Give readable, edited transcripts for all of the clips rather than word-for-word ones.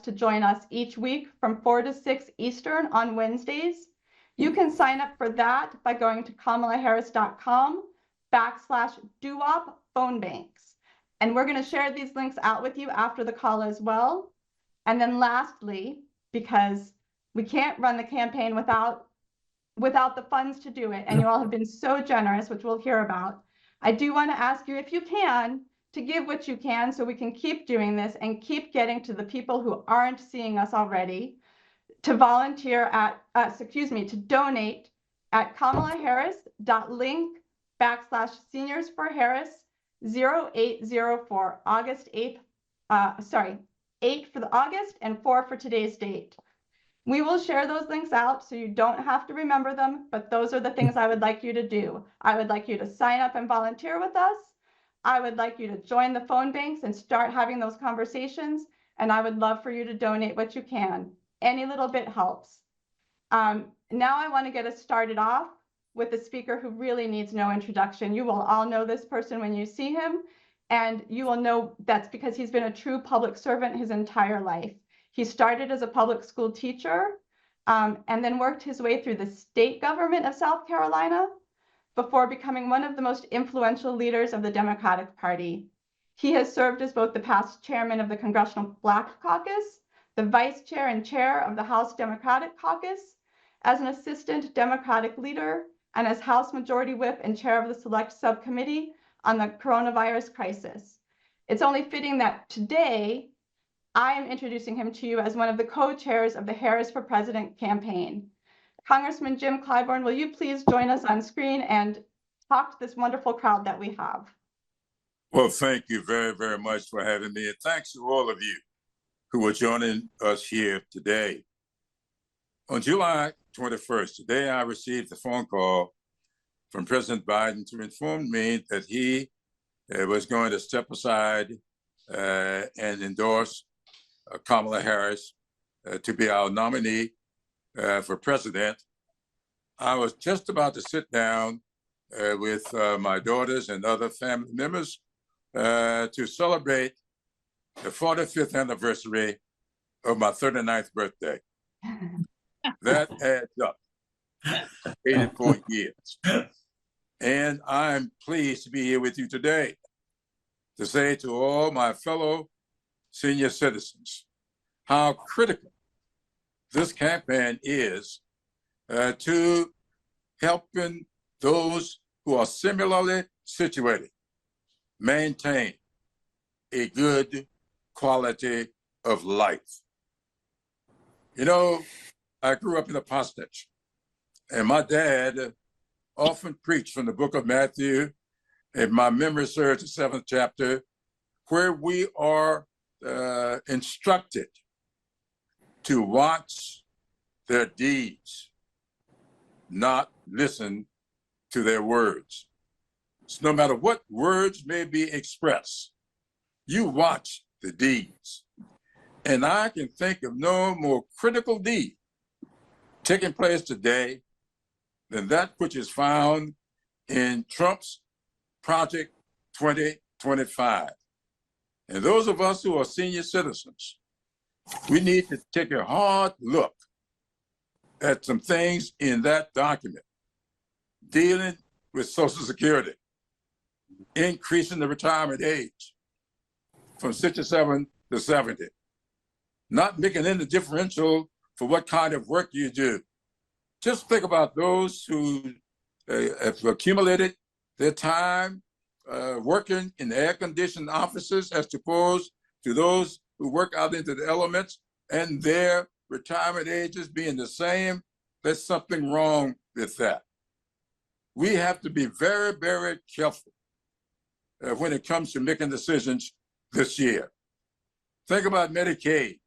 to join us each week from 4 to 6 Eastern on Wednesdays. You can sign up for that by going to kamalaharris.com/doop phone banks. And we're going to share these links out with you after the call as well. And then lastly, because we can't run the campaign without the funds to do it, and you all have been so generous, which we'll hear about, I do want to ask you, if you can, to give what you can so we can keep doing this and keep getting to the people who aren't seeing us already, to volunteer at, to donate at kamalaharris.link/seniorsforharris 0804, 8 for the August and 4 for today's date. We will share those links out so you don't have to remember them, but those are the things I would like you to do. I would like you to sign up and volunteer with us. I would like you to join the phone banks and start having those conversations. And I would love for you to donate what you can. Any little bit helps. Now I want to get us started off with a speaker who really needs no introduction. You will all know this person when you see him, and you will know that's because he's been a true public servant his entire life. He started as a public school teacher and then worked his way through the state government of South Carolina before becoming one of the most influential leaders of the Democratic Party. He has served as both the past chairman of the Congressional Black Caucus, the vice chair and chair of the House Democratic Caucus, as an assistant Democratic leader, and as House Majority Whip and chair of the Select Subcommittee on the coronavirus crisis. It's only fitting that today I am introducing him to you as one of the co-chairs of the Harris for President campaign. Congressman Jim Clyburn, will you please join us on screen and talk to this wonderful crowd that we have? Well, thank you very, very much for having me. And thanks to all of you who are joining us here today. On July 21st, today I received a phone call from President Biden to inform me that he was going to step aside and endorse Kamala Harris to be our nominee for president. I was just about to sit down with my daughters and other family members to celebrate the 45th anniversary of my 39th birthday. That adds up 84 years. And I'm pleased to be here with you today to say to all my fellow senior citizens how critical this campaign is to helping those who are similarly situated maintain a good quality of life. You know, I grew up in a parsonage, and my dad often preached from the book of Matthew, and my memory serves the 7th chapter, where we are instructed to watch their deeds, not listen to their words. So no matter what words may be expressed, you watch the deeds. And I can think of no more critical deed taking place today than that which is found in Trump's Project 2025. And those of us who are senior citizens, we need to take a hard look at some things in that document dealing with Social Security, increasing the retirement age from 67 to 70, not making any differential for what kind of work you do. Just think about those who have accumulated their time working in air-conditioned offices as opposed to those who work out into the elements and their retirement ages being the same. There's something wrong with that. We have to be very, very careful when it comes to making decisions this year. Think about Medicaid.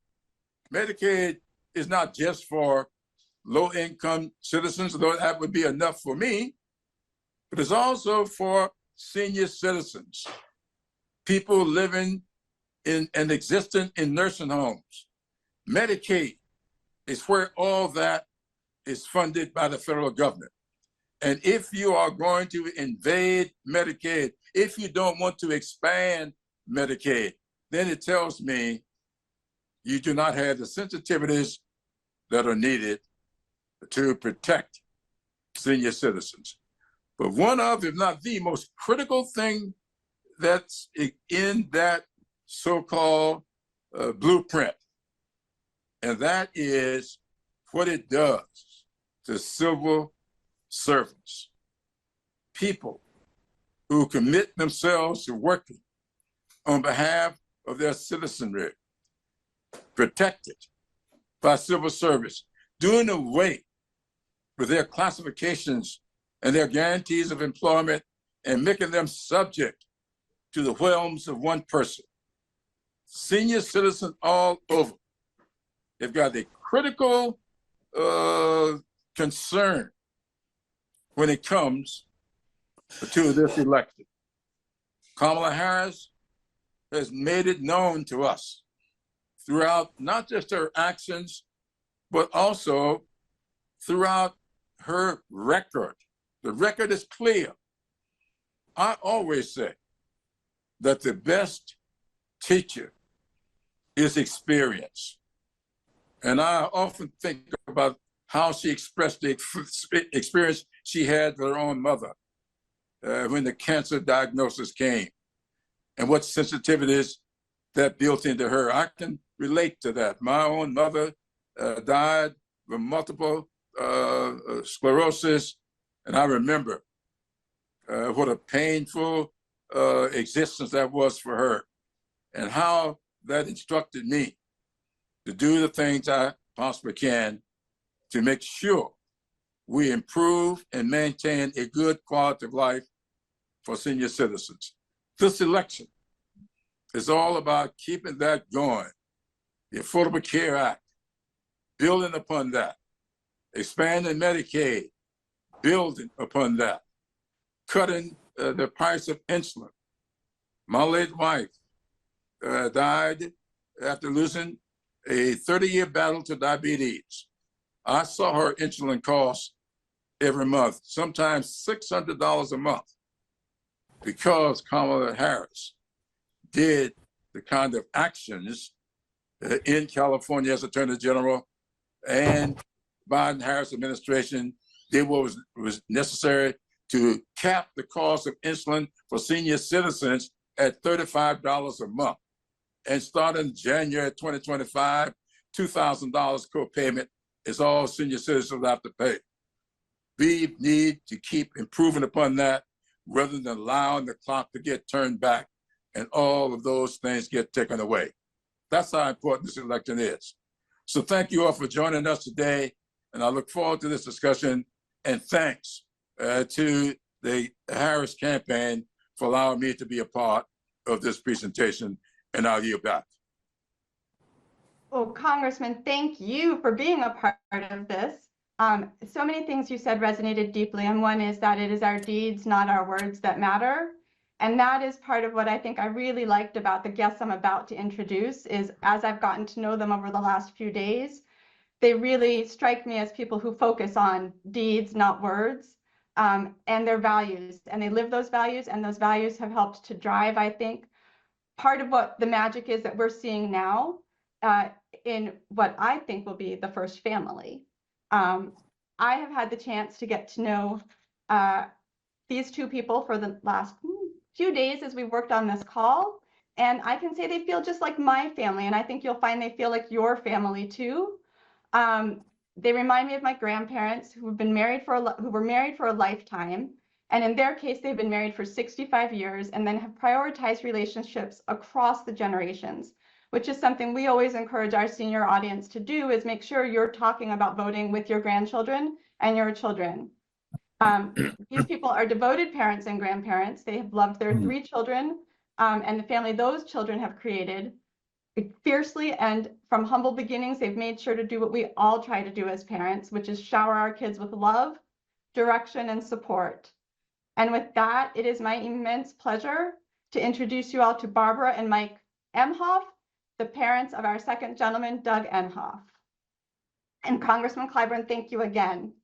Medicaid is not just for low-income citizens, though that would be enough for me, but it's also for senior citizens, people living in and existing in nursing homes. Medicaid is where all that is funded by the federal government. And if you are going to invade Medicaid, if you don't want to expand Medicaid, then it tells me you do not have the sensitivities that are needed to protect senior citizens. But one of, if not the most critical thing that's in that so-called blueprint, and that is what it does to civil servants, people who commit themselves to working on behalf of their citizenry, protected by civil service, doing away with their classifications and their guarantees of employment and making them subject to the whims of one person. Senior citizens all over have got a critical concern when it comes to this election. Kamala Harris has made it known to us throughout not just her actions, but also throughout her record. The record is clear. I always say that the best teacher is experience. And I often think about how she expressed the experience she had with her own mother when the cancer diagnosis came, and what sensitivities that built into her. I can relate to that. My own mother died with multiple sclerosis, and I remember what a painful existence that was for her, and how that instructed me to do the things I possibly can to make sure we improve and maintain a good quality of life for senior citizens. This election is all about keeping that going. The Affordable Care Act, building upon that, expanding Medicaid, building upon that, cutting the price of insulin. My late wife died after losing a 30-year battle to diabetes. I saw her insulin costs every month, sometimes $600 a month, because Kamala Harris did the kind of actions in California as Attorney General, and Biden-Harris administration did what was necessary to cap the cost of insulin for senior citizens at $35 a month. And starting January 2025, $2,000 co-payment is all senior citizens have to pay. We need to keep improving upon that rather than allowing the clock to get turned back and all of those things get taken away. That's how important this election is. So thank you all for joining us today, and I look forward to this discussion, and thanks to the Harris campaign for allowing me to be a part of this presentation, and I'll yield back. Well, Congressman, thank you for being a part of this. So many things you said resonated deeply, and one is that it is our deeds, not our words, that matter. And that is part of what I think I really liked about the guests I'm about to introduce, is as I've gotten to know them over the last few days, they really strike me as people who focus on deeds, not words, and their values. And they live those values, and those values have helped to drive, I think, part of what the magic is that we're seeing now in what I think will be the first family. I have had the chance to get to know these two people for the last few days as we worked on this call, and I can say they feel just like my family, and I think you'll find they feel like your family too. They remind me of my grandparents who were married for a lifetime, and in their case, they've been married for 65 years and then have prioritized relationships across the generations, which is something we always encourage our senior audience to do, is make sure you're talking about voting with your grandchildren and your children. These people are devoted parents and grandparents. They have loved their 3 children and the family those children have created fiercely, and from humble beginnings, they've made sure to do what we all try to do as parents, which is shower our kids with love, direction, and support. And with that, it is my immense pleasure to introduce you all to Barbara and Mike Emhoff, the parents of our second gentleman, Doug Emhoff. And Congressman Clyburn, thank you again.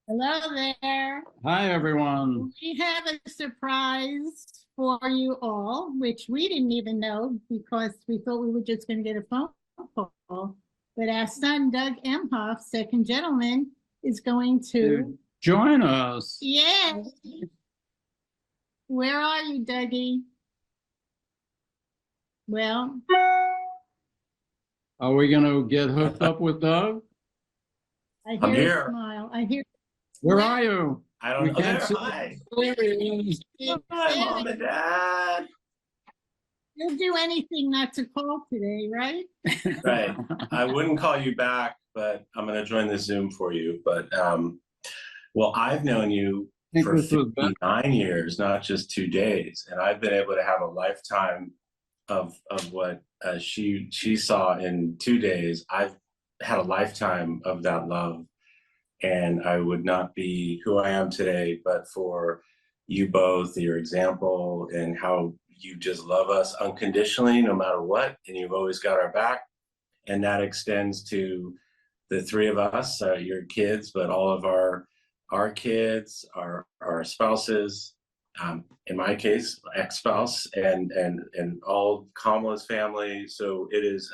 Hello there. Hi, everyone. We have a surprise for you all, which we didn't even know because we thought we were just going to get a phone call. But our son, Doug Emhoff, second gentleman, is going to join us. Yeah. Where are you, Dougie? Well, are we going to get hooked up with Doug? I hear a smile. I hear. Where are you? I don't know. There. Hi. Hi, Mom and Dad. You'll do anything not to call today, right? Right. I wouldn't call you back, but I'm going to join the Zoom for you. But, well, I've known you for 59 years, not just 2 days. And I've been able to have a lifetime of what she saw in 2 days. I've had a lifetime of that love. And I would not be who I am today, but for you both, your example, and how you just love us unconditionally, no matter what, and you've always got our back. And that extends to the three of us, your kids, but all of our kids, our spouses, in my case, ex-spouse, and all Kamala's family. So it is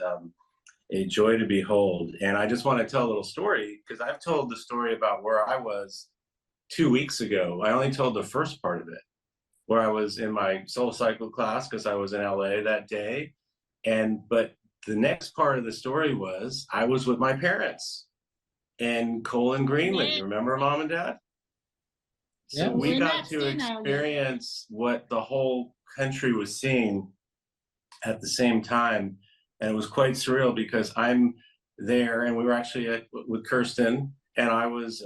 a joy to behold. And I just want to tell a little story, because I've told the story about where I was 2 weeks ago. I only told the first part of it, where I was in my soul cycle class because I was in LA that day. But the next part of the story was I was with my parents in Colon Greenlee. You remember, Mom and Dad? So yeah, we got to experience what the whole country was seeing at the same time. And it was quite surreal because I'm there, and we were actually with Kirsten, and I was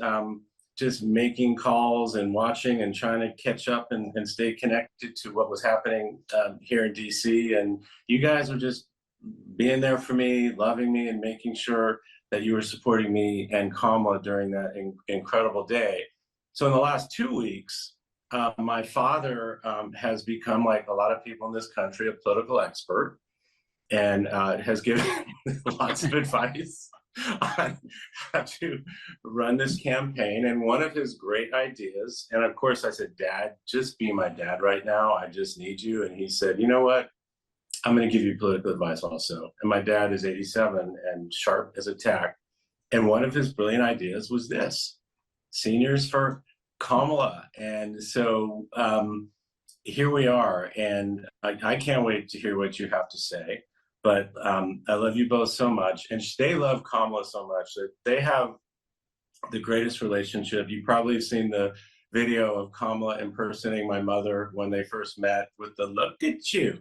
just making calls and watching and trying to catch up and stay connected to what was happening here in DC. And you guys were just being there for me, loving me, and making sure that you were supporting me and Kamala during that incredible day. So in the last 2 weeks, my father has become, like a lot of people in this country, a political expert, and has given lots of advice on how to run this campaign. And one of his great ideas, and of course I said, Dad, just be my dad right now. I just need you. And he said, you know what? I'm going to give you political advice also. And my dad is 87 and sharp as a tack. And one of his brilliant ideas was this: seniors for Kamala. And so here we are. And I can't wait to hear what you have to say. But I love you both so much. And they love Kamala so much that they have the greatest relationship. You probably have seen the video of Kamala impersonating my mother when they first met with the "look at you."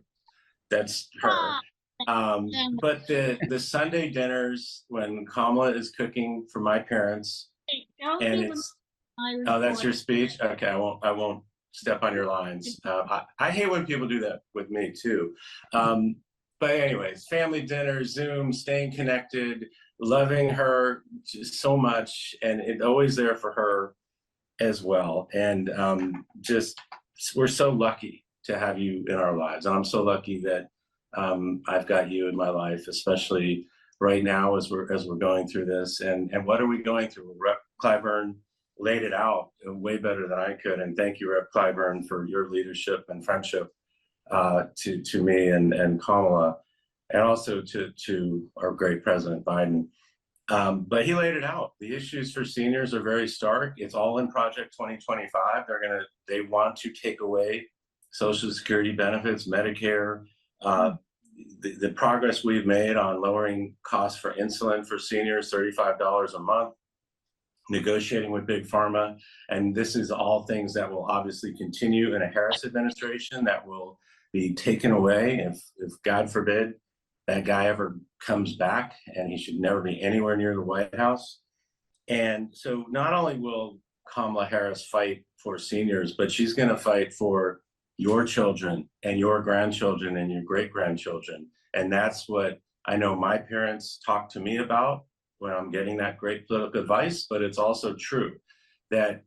That's her. But the Sunday dinners when Kamala is cooking for my parents, and it's, oh, that's your speech? Okay, I won't step on your lines. I hate when people do that with me too. But anyways, family dinner, Zoom, staying connected, loving her just so much, and it's always there for her as well. And just, we're so lucky to have you in our lives. And I'm so lucky that I've got you in my life, especially right now as we're going through this. And what are we going through? Rep. Clyburn laid it out way better than I could. And thank you, Rep. Clyburn, for your leadership and friendship to me and Kamala, and also to our great President Biden. But he laid it out. The issues for seniors are very stark. It's all in Project 2025. They want to take away Social Security benefits, Medicare. The progress we've made on lowering costs for insulin for seniors, $35 a month, negotiating with Big Pharma. And this is all things that will obviously continue in a Harris administration, that will be taken away if God forbid that guy ever comes back, and he should never be anywhere near the White House. And so not only will Kamala Harris fight for seniors, but she's going to fight for your children and your grandchildren and your great-grandchildren. And that's what I know my parents talk to me about when I'm getting that great political advice. But it's also true that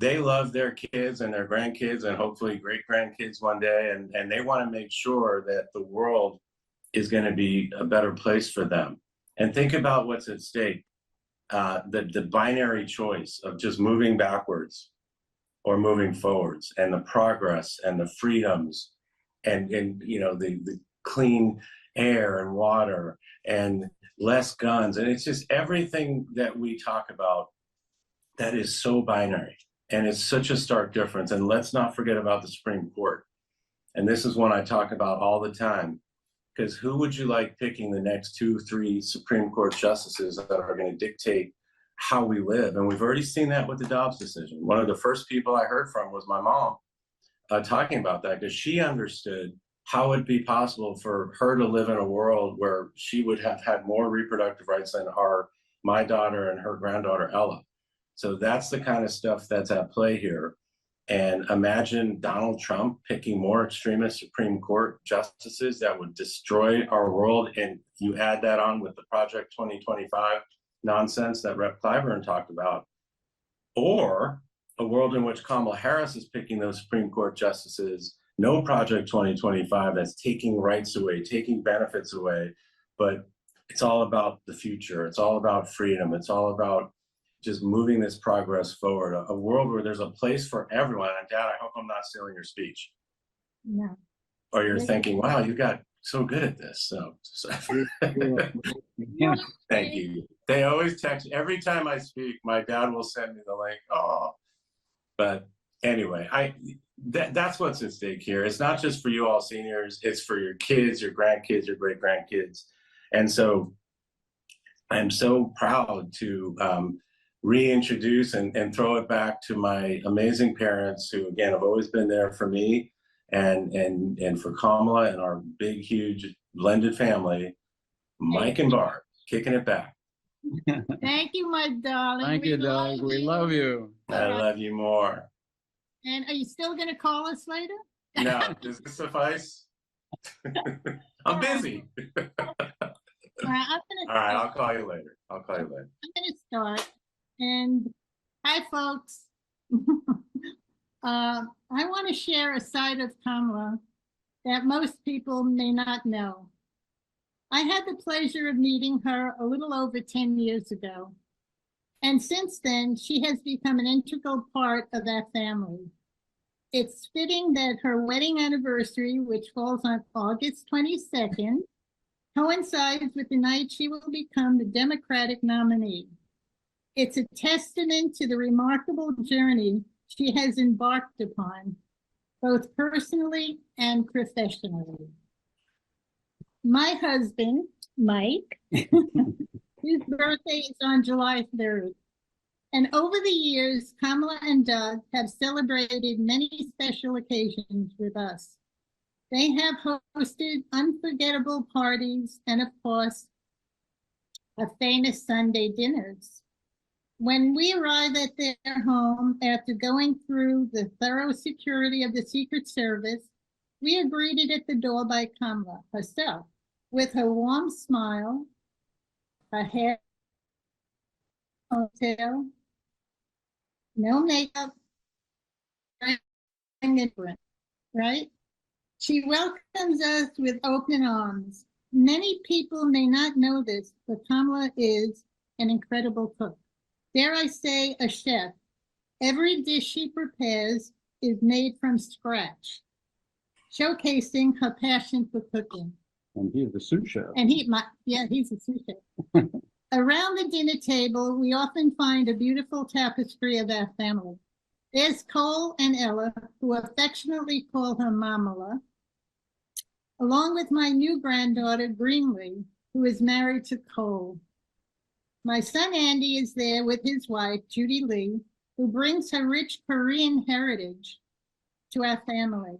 they love their kids and their grandkids and hopefully great-grandkids one day. And they want to make sure that the world is going to be a better place for them. And think about what's at stake. the binary choice of just moving backwards or moving forwards, and the progress and the freedoms and you know, the clean air and water and less guns. And it's just everything that we talk about that is so binary. And it's such a stark difference. And let's not forget about the Supreme Court. And this is one I talk about all the time, because who would you like picking the next 2, 3 Supreme Court justices that are going to dictate how we live? And we've already seen that with the Dobbs decision. One of the first people I heard from was my mom talking about that, because she understood how it'd be possible for her to live in a world where she would have had more reproductive rights than my daughter and her granddaughter Ella. So that's the kind of stuff that's at play here. And imagine Donald Trump picking more extremist Supreme Court justices that would destroy our world. And you add that on with the Project 2025 nonsense that Rep. Clyburn talked about, or a world in which Kamala Harris is picking those Supreme Court justices, no Project 2025 that's taking rights away, taking benefits away, but it's all about the future. It's all about freedom. It's all about just moving this progress forward, a world where there's a place for everyone. And Dad, I hope I'm not stealing your speech. No. Or you're thinking, wow, you got so good at this. So thank you. They always text, every time I speak, my dad will send me the link. Oh, but anyway, that's what's at stake here. It's not just for you all seniors, it's for your kids, your grandkids, your great grandkids. And so I'm so proud to reintroduce and throw it back to my amazing parents, who again have always been there for me and for Kamala and our big, huge blended family, Mike and Barb, kicking it back. Thank you, my darling. Thank you, Doug. We love you. I love you more. And are you still going to call us later? No, does this suffice? I'm busy. I'm gonna All right, I'll call you later. I'm going to start. And hi, folks. I want to share a side of Kamala that most people may not know. I had the pleasure of meeting her a little over 10 years ago. And since then, she has become an integral part of that family. It's fitting that her wedding anniversary, which falls on August 22nd, coincides with the night she will become the Democratic nominee. It's a testament to the remarkable journey she has embarked upon, both personally and professionally. My husband, Mike, his birthday is on July 3rd. And over the years, Kamala and Doug have celebrated many special occasions with us. They have hosted unforgettable parties and, of course, famous Sunday dinners. When we arrived at their home after going through the thorough security of the Secret Service, we are greeted at the door by Kamala herself with her warm smile, her hair, hotel, no makeup, right? She welcomes us with open arms. Many people may not know this, but Kamala is an incredible cook. Dare I say, a chef. Every dish she prepares is made from scratch, showcasing her passion for cooking. And he's the sous chef. And he's a sous chef. Around the dinner table, we often find a beautiful tapestry of our family. There's Cole and Ella, who affectionately call her Mamala, along with my new granddaughter, Greenlee, who is married to Cole. My son Andy is there with his wife, Judy Lee, who brings her rich Korean heritage to our family,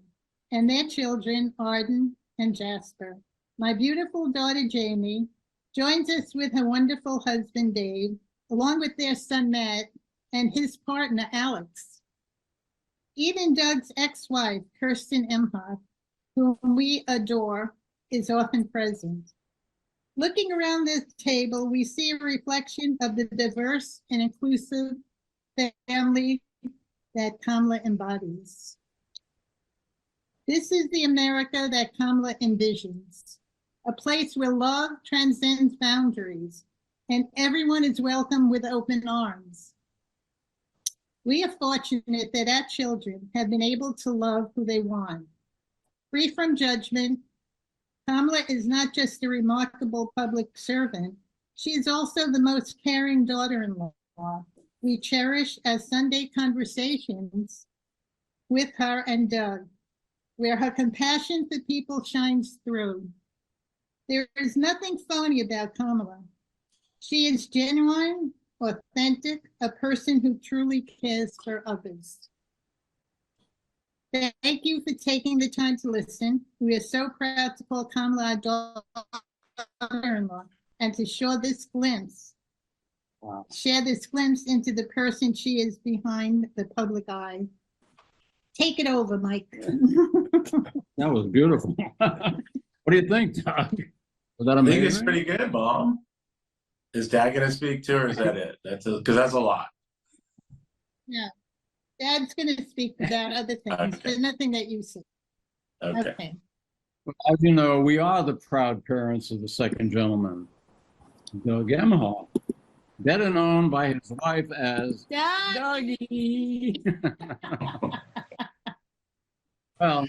and their children, Arden and Jasper. My beautiful daughter, Jamie, joins us with her wonderful husband, Dave, along with their son, Matt, and his partner, Alex. Even Doug's ex-wife, Kirsten Emhoff, whom we adore, is often present. Looking around this table, we see a reflection of the diverse and inclusive family that Kamala embodies. This is the America that Kamala envisions, a place where love transcends boundaries, and everyone is welcome with open arms. We are fortunate that our children have been able to love who they want. Free from judgment, Kamala is not just a remarkable public servant, she is also the most caring daughter-in-law. We cherish our Sunday conversations with her and Doug, where her compassion for people shines through. There is nothing phony about Kamala. She is genuine, authentic, a person who truly cares for others. Thank you for taking the time to listen. We are so proud to call Kamala our daughter-in-law and to share this glimpse into the person she is behind the public eye. Take it over, Mike. That was beautiful. What do you think, Doug? Was that I think it's amazing? pretty good, Mom. Is Dad gonna speak too, or is that it? Because that's a lot. Yeah. Dad's going to speak about other things, Okay. but nothing that you said. Okay. As you know, we are the proud parents of the second gentleman, Doug Emhoff, better known by his wife as Dad! Dougie. Well,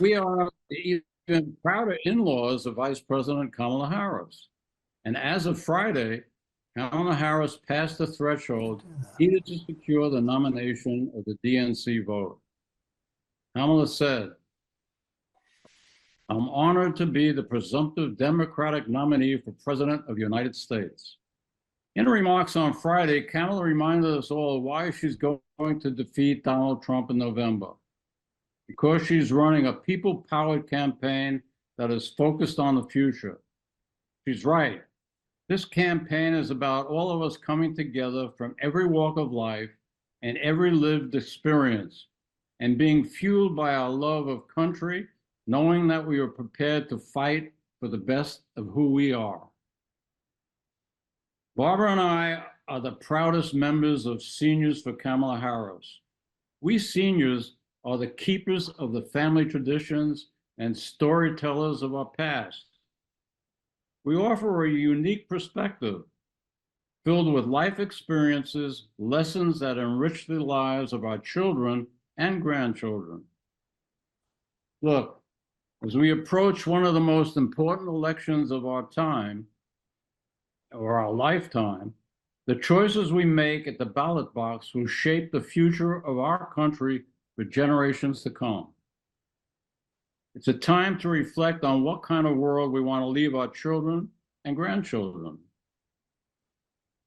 we are the even prouder in-laws of Vice President Kamala Harris. And as of Friday, Kamala Harris passed the threshold needed to secure the nomination of the DNC vote. Kamala said, "I'm honored to be the presumptive Democratic nominee for President of the United States." In remarks on Friday, Kamala reminded us all why she's going to defeat Donald Trump in November. Because she's running a people-powered campaign that is focused on the future. She's right. This campaign is about all of us coming together from every walk of life and every lived experience and being fueled by our love of country, knowing that we are prepared to fight for the best of who we are. Barbara and I are the proudest members of Seniors for Kamala Harris. We seniors are the keepers of the family traditions and storytellers of our past. We offer a unique perspective filled with life experiences, lessons that enrich the lives of our children and grandchildren. Look, as we approach one of the most important elections of our time, or our lifetime, the choices we make at the ballot box will shape the future of our country for generations to come. It's a time to reflect on what kind of world we want to leave our children and grandchildren.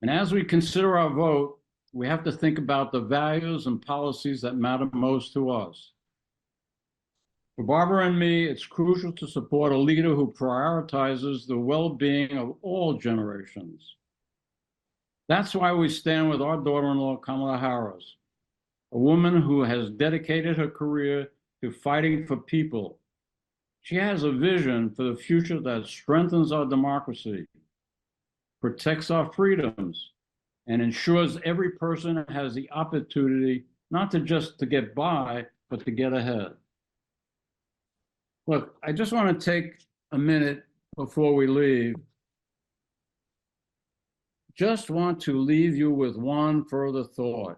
And as we consider our vote, we have to think about the values and policies that matter most to us. For Barbara and me, it's crucial to support a leader who prioritizes the well-being of all generations. That's why we stand with our daughter-in-law, Kamala Harris, a woman who has dedicated her career to fighting for people. She has a vision for the future that strengthens our democracy, protects our freedoms, and ensures every person has the opportunity not to just to get by, but to get ahead. Look, I just want to take a minute before we leave. Just want to leave you with one further thought.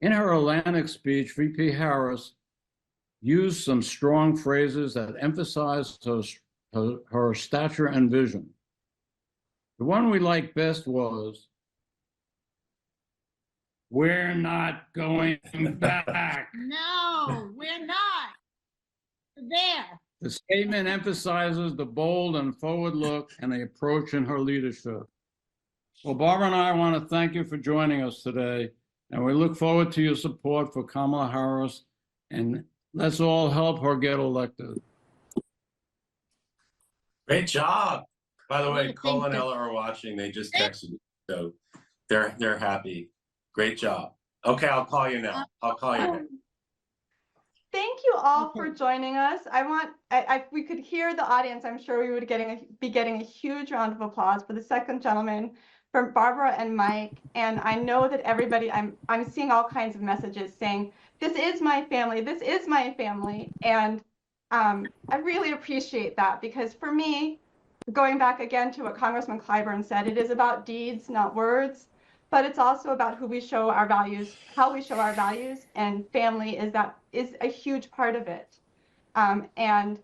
In her Atlantic speech, VP Harris used some strong phrases that emphasized her stature and vision. The one we liked best was, "We're not going back." No, we're not. We're there. The statement emphasizes the bold and forward look and the approach in her leadership. Well, Barbara and I want to thank you for joining us today, and we look forward to your support for Kamala Harris, and let's all help her get elected. Great job. By the way, Thank Cole and you. Ella are watching. They just texted me, so they're happy. Great job. Okay, I'll call you now. I'll call you now. Thank you all for Okay. joining us. If we could hear the audience, I'm sure we would be getting a huge round of applause for the second gentleman, for Barbara and Mike. And I know that everybody, I'm seeing all kinds of messages saying, "This is my family. This is my family." And I really appreciate that, because for me, going back again to what Congressman Clyburn said, it is about deeds, not words, but it's also about who we show our values, how we show our values, and family is a huge part of it. And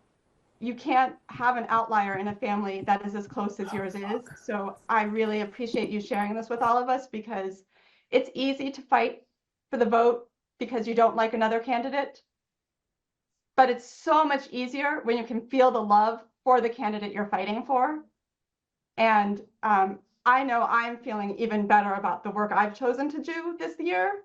you can't have an outlier in a family that is as close as yours is. So I really appreciate you sharing this with all of us, because it's easy to fight for the vote because you don't like another candidate. But it's so much easier when you can feel the love for the candidate you're fighting for. And I know I'm feeling even better about the work I've chosen to do this year.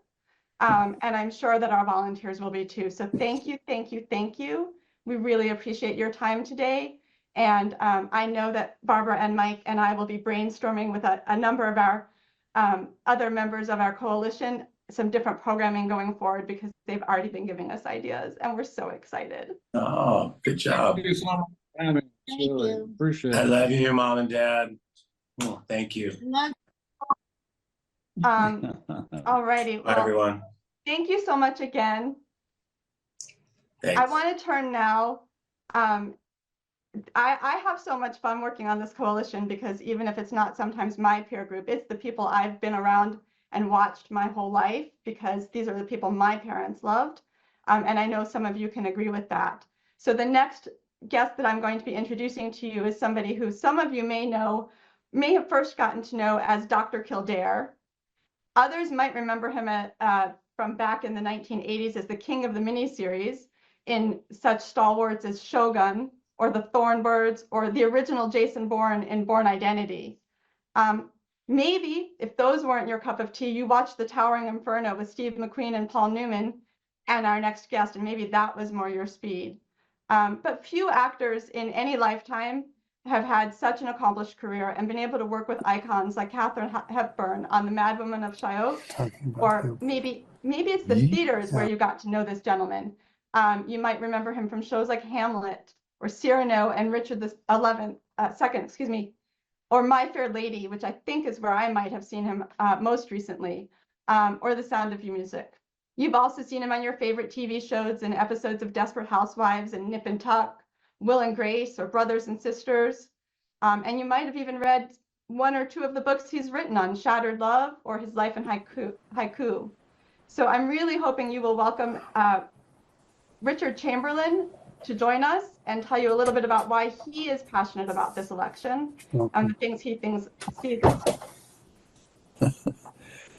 And I'm sure that our volunteers will be too. So thank you, thank you, thank you. We really appreciate your time today. And I know that Barbara and Mike and I will be brainstorming with a number of our other members of our coalition, some different programming going forward, because they've already been giving us ideas and we're so excited. Oh, good job. Thank you so much for having us, Thank really. you. Appreciate I it. love you, Mom and Dad. Oh, thank you. Love All righty. Bye, Well, everyone. thank you so much again. Thanks. I want to turn now. I have so much fun working on this coalition, because even if it's not sometimes my peer group, it's the people I've been around and watched my whole life, because these are the people my parents loved. And I know some of you can agree with that. So the next guest that I'm going to be introducing to you is somebody who some of you may have first gotten to know as Dr. Kildare. Others might remember him from back in the 1980s as the king of the miniseries in such stalwarts as Shogun, or the Thornbirds, or the original Jason Bourne in Bourne Identity. Maybe if those weren't your cup of tea, you watched The Towering Inferno with Steve McQueen and Paul Newman and our next guest, and maybe that was more your speed. But few actors in any lifetime have had such an accomplished career and been able to work with icons like Katharine Hepburn on The Mad Woman of Shalott, or maybe it's the theaters where you got to know this gentleman. You might remember him from shows like Hamlet, or Cyrano and Richard II, or My Fair Lady, which I think is where I might have seen him most recently, or The Sound of Music. You've also seen him on your favorite TV shows and episodes of Desperate Housewives and Nip and Tuck, Will and Grace, or Brothers and Sisters. And you might have even read one or two of the books he's written on Shattered Love or his life in haiku. So I'm really hoping you will welcome Richard Chamberlain to join us and tell you a little bit about why he is passionate about this election and the things he thinks sees.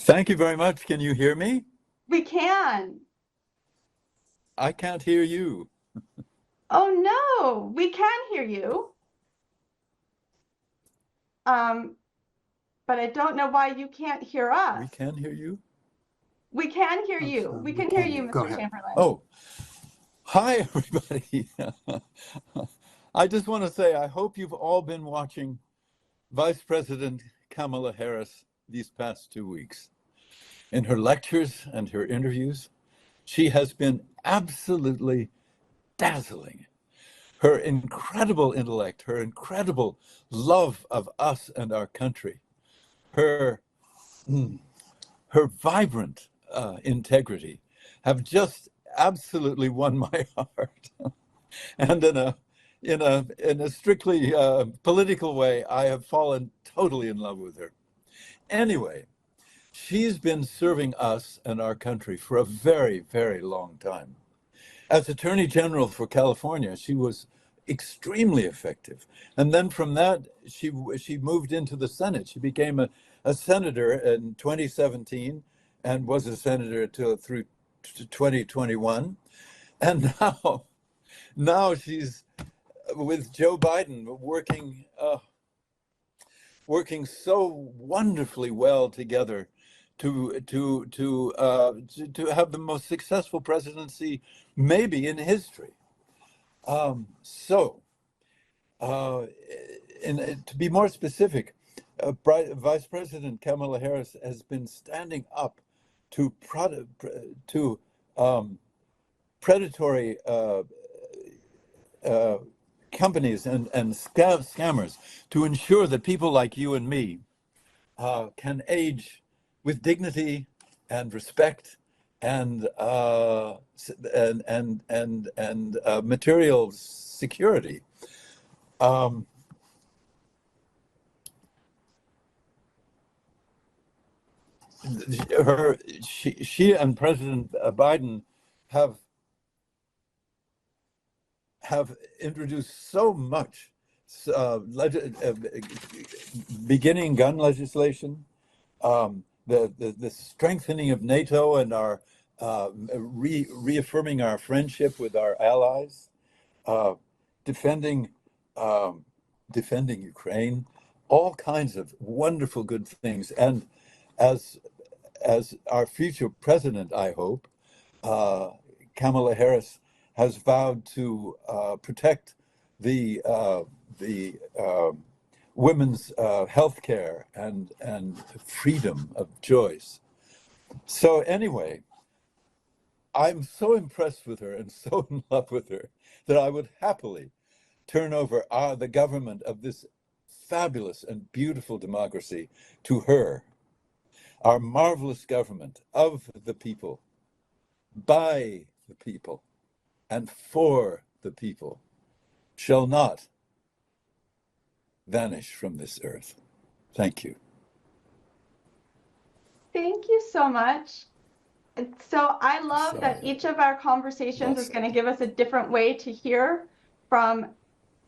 Thank you very much. Can you hear me? We can. I can't hear you. Oh no, we can hear you. But I don't know why you can't hear us. We can hear you? We can hear you. We can hear you, Mr. Chamberlain. Oh, hi, everybody. I just want to say, I hope you've all been watching Vice President Kamala Harris these past 2 weeks. In her lectures and her interviews, she has been absolutely dazzling. Her incredible intellect, her incredible love of us and our country, her vibrant integrity have just absolutely won my heart. And in a strictly political way, I have fallen totally in love with her. Anyway, she's been serving us and our country for a very, very long time. As Attorney General for California, she was extremely effective. And then from that, she moved into the Senate. She became a senator in 2017 and was a senator through 2021. And now she's with Joe Biden working so wonderfully well together to have the most successful presidency maybe in history. To be more specific, Vice President Kamala Harris has been standing up to predatory companies and scammers to ensure that people like you and me can age with dignity and respect and material security. she and President Biden have introduced so much, beginning gun legislation, the strengthening of NATO and our reaffirming our friendship with our allies, defending Ukraine, all kinds of wonderful good things. And as our future president, I hope, Kamala Harris has vowed to protect the women's health care and freedom of choice. So anyway, I'm so impressed with her and so in love with her that I would happily turn over the government of this fabulous and beautiful democracy to her. Our marvelous government of the people, by the people, and for the people shall not vanish from this earth. Thank you. Thank you so much. And so I love that Sorry. each of our conversations is going to give us a different way to hear from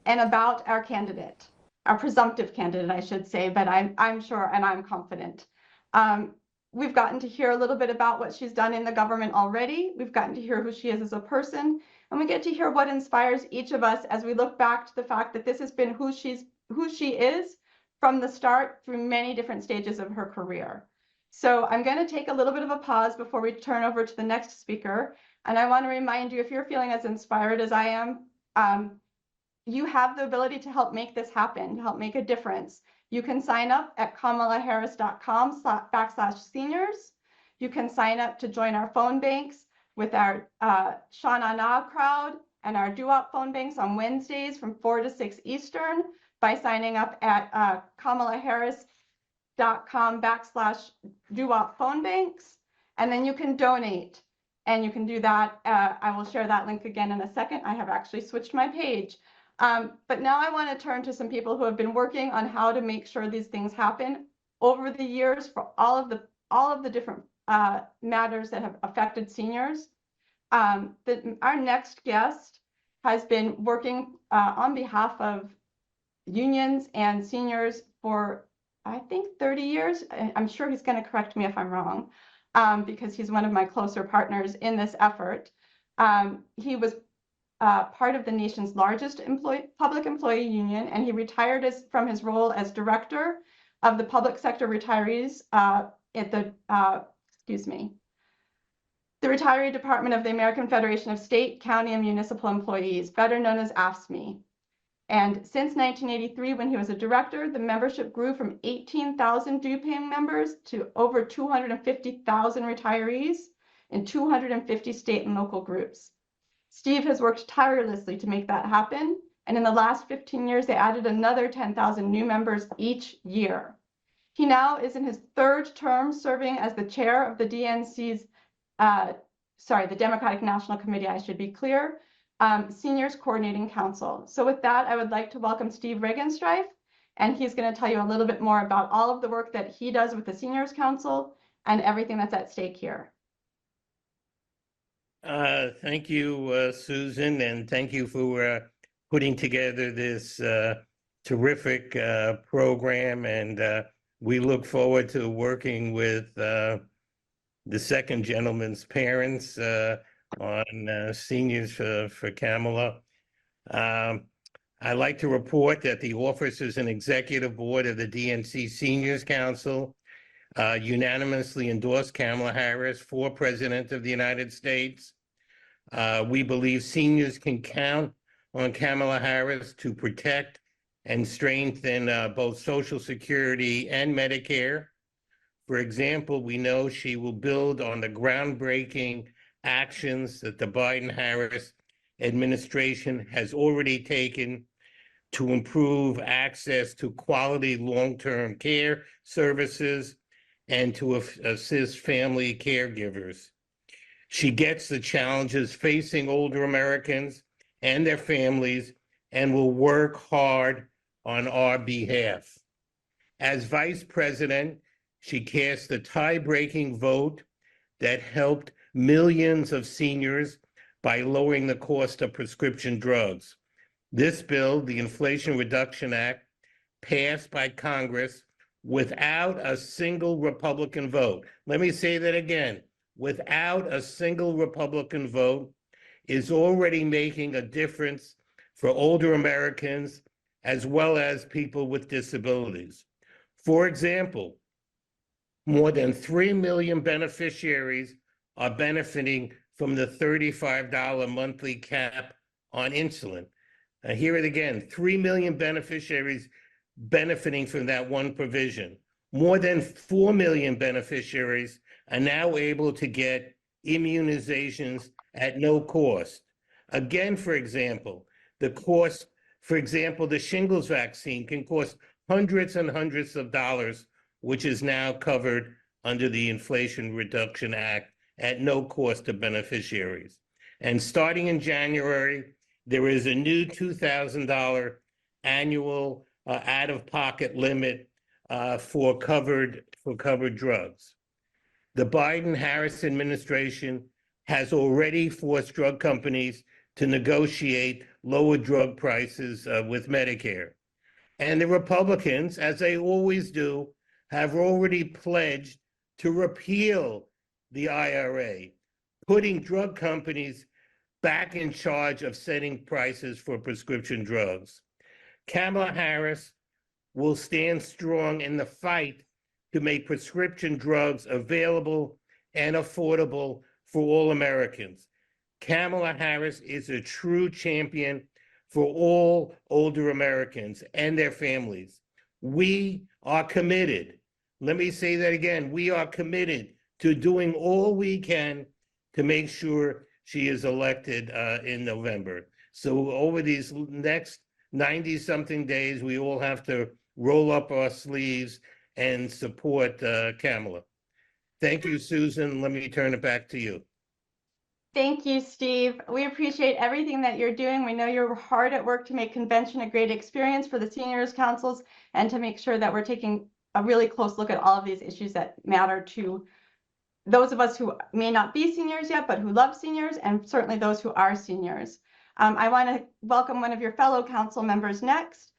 and about our candidate, our presumptive candidate, I should say, but I'm sure and I'm confident. We've gotten to hear a little bit about what she's done in the government already. We've gotten to hear who she is as a person, and we get to hear what inspires each of us as we look back to the fact that this has been who she is from the start through many different stages of her career. So I'm going to take a little bit of a pause before we turn over to the next speaker. And I want to remind you, if you're feeling as inspired as I am, you have the ability to help make this happen, to help make a difference. You can sign up at kamalaharris.com/seniors. You can sign up to join our phone banks with our Shana Na crowd and our doo-wop phone banks on Wednesdays from 4 to 6 Eastern by signing up at kamalaharris.com/doo-wop phone banks. And then you can donate, and you can do that. I will share that link again in a second. I have actually switched my page. But now I want to turn to some people who have been working on how to make sure these things happen over the years for all of the different matters that have affected seniors. Our next guest has been working on behalf of unions and seniors for, I think, 30 years. I'm sure he's going to correct me if I'm wrong, because he's one of my closer partners in this effort. He was part of the nation's largest public employee union, and he retired from his role as director of the public sector retirees at the Retiree Department of the American Federation of State, County, and Municipal Employees, better known as AFSCME. And since 1983, when he was a director, the membership grew from 18,000 due-paying members to over 250,000 retirees in 250 state and local groups. Steve has worked tirelessly to make that happen, and in the last 15 years, they added another 10,000 new members each year. He now is in his third term serving as the chair of the DNC's, the Democratic National Committee, I should be clear, Seniors Coordinating Council. So with that, I would like to welcome Steve Regenstreif, and he's going to tell you a little bit more about all of the work that he does with the Seniors Council and everything that's at stake here. Thank you, Susan, and thank you for putting together this terrific program. And we look forward to working with the second gentleman's parents on Seniors for Kamala. I'd like to report that the officers and executive board of the DNC Seniors Council unanimously endorsed Kamala Harris for President of the United States. We believe seniors can count on Kamala Harris to protect and strengthen both Social Security and Medicare. For example, we know she will build on the groundbreaking actions that the Biden-Harris administration has already taken to improve access to quality long-term care services and to assist family caregivers. She gets the challenges facing older Americans and their families and will work hard on our behalf. As Vice President, She cast a tie-breaking vote that helped millions of seniors by lowering the cost of prescription drugs. This bill, the Inflation Reduction Act, passed by Congress without a single Republican vote. Let me say that again. Without a single Republican vote, is already making a difference for older Americans as well as people with disabilities. For example, more than 3 million beneficiaries are benefiting from the $35 monthly cap on insulin. I hear it again, 3 million beneficiaries benefiting from that one provision. More than 4 million beneficiaries are now able to get immunizations at no cost. Again, for example, the shingles vaccine can cost hundreds and hundreds of dollars, which is now covered under the Inflation Reduction Act at no cost to beneficiaries. And starting in January, there is a new $2,000 annual out-of-pocket limit for covered drugs. The Biden-Harris administration has already forced drug companies to negotiate lower drug prices with Medicare. And the Republicans, as they always do, have already pledged to repeal the IRA, putting drug companies back in charge of setting prices for prescription drugs. Kamala Harris will stand strong in the fight to make prescription drugs available and affordable for all Americans. Kamala Harris is a true champion for all older Americans and their families. We are committed. Let me say that again. We are committed to doing all we can to make sure she is elected in November. So over these next 90-something days, we all have to roll up our sleeves and support Kamala. Thank you, Susan. Let me turn it back to you. Thank you, Steve. We appreciate everything that you're doing. We know you're hard at work to make convention a great experience for the seniors councils and to make sure that we're taking a really close look at all of these issues that matter to those of us who may not be seniors yet, but who love seniors, and certainly those who are seniors. I want to welcome one of your fellow council members next.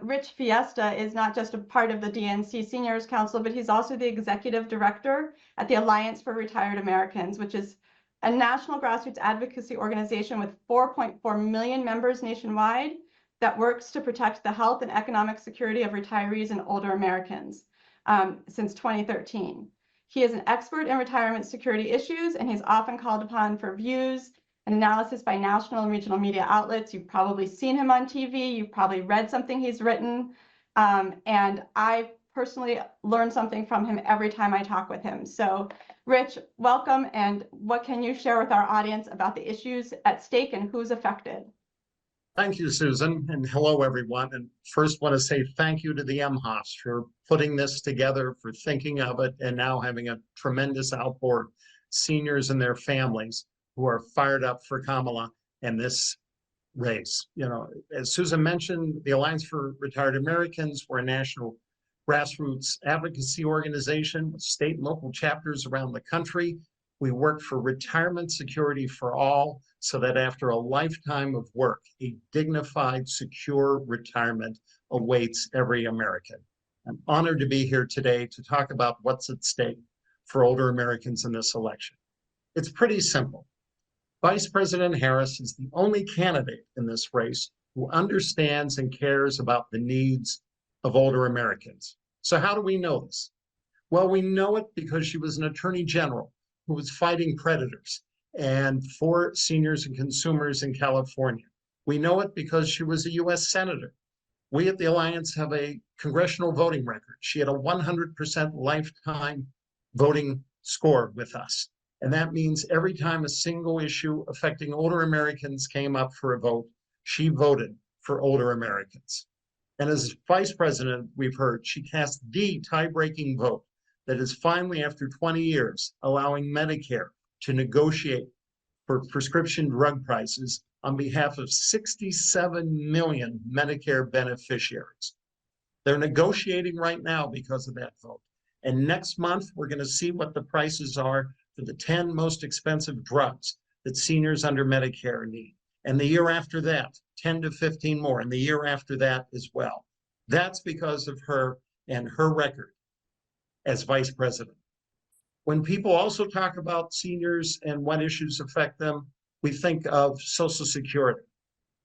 Rich Fiesta is not just a part of the DNC Seniors Council, but he's also the executive director at the Alliance for Retired Americans, which is a national grassroots advocacy organization with 4.4 million members nationwide that works to protect the health and economic security of retirees and older Americans since 2013. He is an expert in retirement security issues, and he's often called upon for views and analysis by national and regional media outlets. You've probably seen him on TV. You've probably read something he's written. And I personally learn something from him every time I talk with him. So Rich, welcome. And what can you share with our audience about the issues at stake and who's affected? Thank you, Susan, and hello, everyone. And first want to say thank you to the Emhoffs for putting this together, for thinking of it, and now having a tremendous outpour of seniors and their families who are fired up for Kamala and this race. You know, as Susan mentioned, the Alliance for Retired Americans, we're a national grassroots advocacy organization with state and local chapters around the country. We work for retirement security for all so that after a lifetime of work, a dignified, secure retirement awaits every American. I'm honored to be here today to talk about what's at stake for older Americans in this election. It's pretty simple. Vice President Harris is the only candidate in this race who understands and cares about the needs of older Americans. So how do we know this? Well, we know it because she was an attorney general who was fighting predators and for seniors and consumers in California. We know it because she was a U.S. Senator. We at the Alliance have a congressional voting record. She had a 100% lifetime voting score with us. And that means every time a single issue affecting older Americans came up for a vote, she voted for older Americans. And as vice president, we've heard, she cast the tie-breaking vote that is finally, after 20 years, allowing Medicare to negotiate for prescription drug prices on behalf of 67 million Medicare beneficiaries. They're negotiating right now because of that vote. And next month, we're going to see what the prices are for the 10 most expensive drugs that seniors under Medicare need. And the year after that, 10 to 15 more, and the year after that as well. That's because of her and her record as vice president. When people also talk about seniors and what issues affect them, we think of Social Security.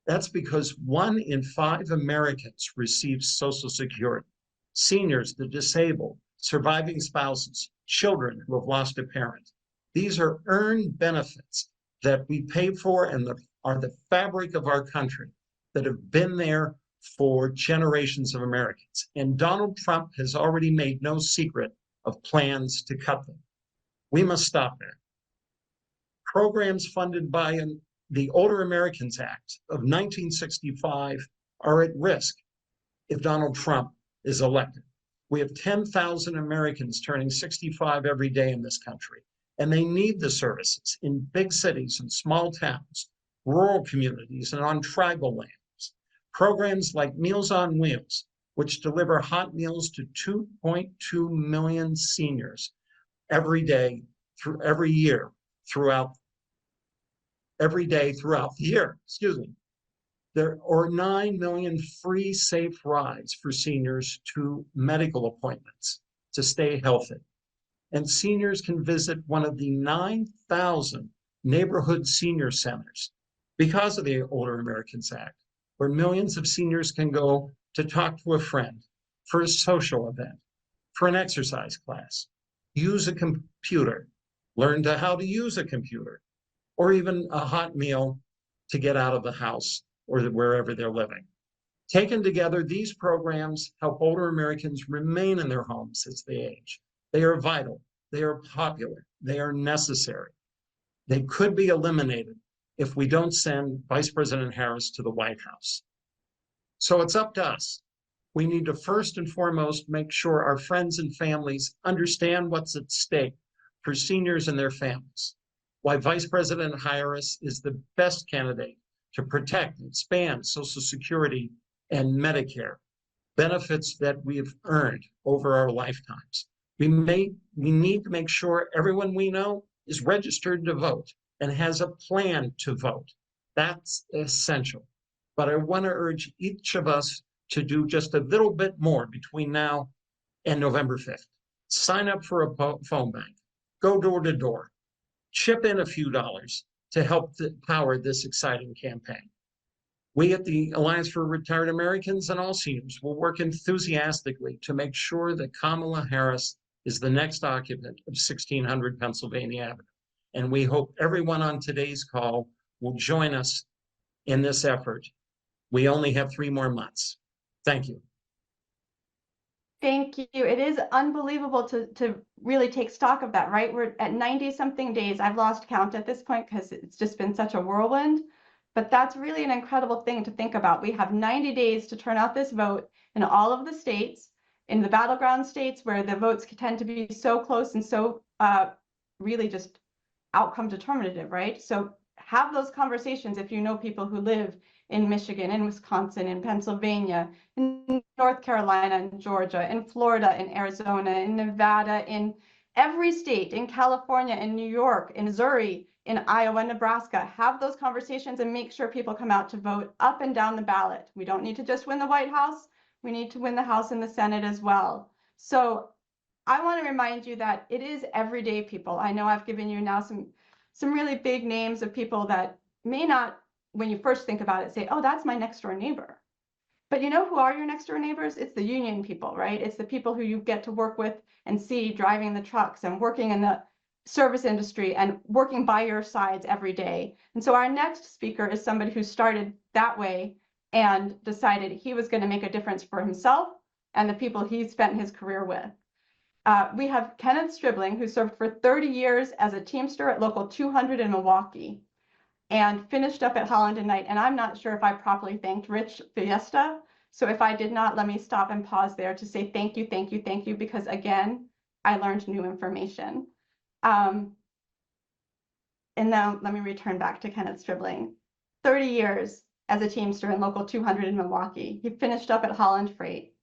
That's because 1 in 5 Americans receives Social Security. Seniors, the disabled, surviving spouses, children who have lost a parent. These are earned benefits that we pay for and are the fabric of our country that have been there for generations of Americans. And Donald Trump has already made no secret of plans to cut them. We must stop that. Programs funded by the Older Americans Act of 1965 are at risk if Donald Trump is elected. We have 10,000 Americans turning 65 every day in this country, and they need the services in big cities and small towns, rural communities, and on tribal lands. Programs like Meals on Wheels, which deliver hot meals to 2.2 million seniors every day through every year throughout the year, There are 9 million free, safe rides for seniors to medical appointments to stay healthy. And seniors can visit one of the 9,000 neighborhood senior centers because of the Older Americans Act, where millions of seniors can go to talk to a friend, for a social event, for an exercise class, use a computer, learn how to use a computer, or even a hot meal to get out of the house or wherever they're living. Taken together, these programs help older Americans remain in their homes as they age. They are vital, they are popular, they are necessary. They could be eliminated if we don't send Vice President Harris to the White House. So it's up to us. We need to first and foremost make sure our friends and families understand what's at stake for seniors and their families, why Vice President Harris is the best candidate to protect and expand Social Security and Medicare, benefits that we've earned over our lifetimes. We need to make sure everyone we know is registered to vote and has a plan to vote. That's essential. But I want to urge each of us to do just a little bit more between now and November 5th. Sign up for a phone bank, go door to door, chip in a few dollars to help power this exciting campaign. We at the Alliance for Retired Americans and All Seniors will work enthusiastically to make sure that Kamala Harris is the next occupant of 1600 Pennsylvania Avenue. And we hope everyone on today's call will join us in this effort. We only have 3 more months. Thank you. Thank you. It is unbelievable to really take stock of that, right? We're at 90-something days. I've lost count at this point because it's just been such a whirlwind. But that's really an incredible thing to think about. We have 90 days to turn out this vote in all of the states, in the battleground states where the votes tend to be so close and so really just outcome determinative, right? So have those conversations if you know people who live in Michigan, in Wisconsin, in Pennsylvania, in North Carolina, in Georgia, in Florida, in Arizona, in Nevada, in every state, in California, in New York, in Missouri, in Iowa, Nebraska. Have those conversations and make sure people come out to vote up and down the ballot. We don't need to just win the White House. We need to win the House and the Senate as well. So I want to remind you that it is everyday people. I know I've given you now some really big names of people that may not, when you first think about it, say, oh, that's my next door neighbor. But you know who are your next door neighbors? It's the union people, right? It's the people who you get to work with and see driving the trucks and working in the service industry and working by your sides every day. And so our next speaker is somebody who started that way and decided he was going to make a difference for himself and the people he spent his career with. We have Kenneth Stribling, who served for 30 years as a Teamster at Local 200 in Milwaukee and finished up at Holland and Knight. And I'm not sure if I properly thanked Rich Fiesta. So if I did not, let me stop and pause there to say thank you, thank you, thank you, because again, I learned new information. And now let me return back to Kenneth Stribling. 30 years as a Teamster in Local 200 in Milwaukee. He finished up at Holland Freight.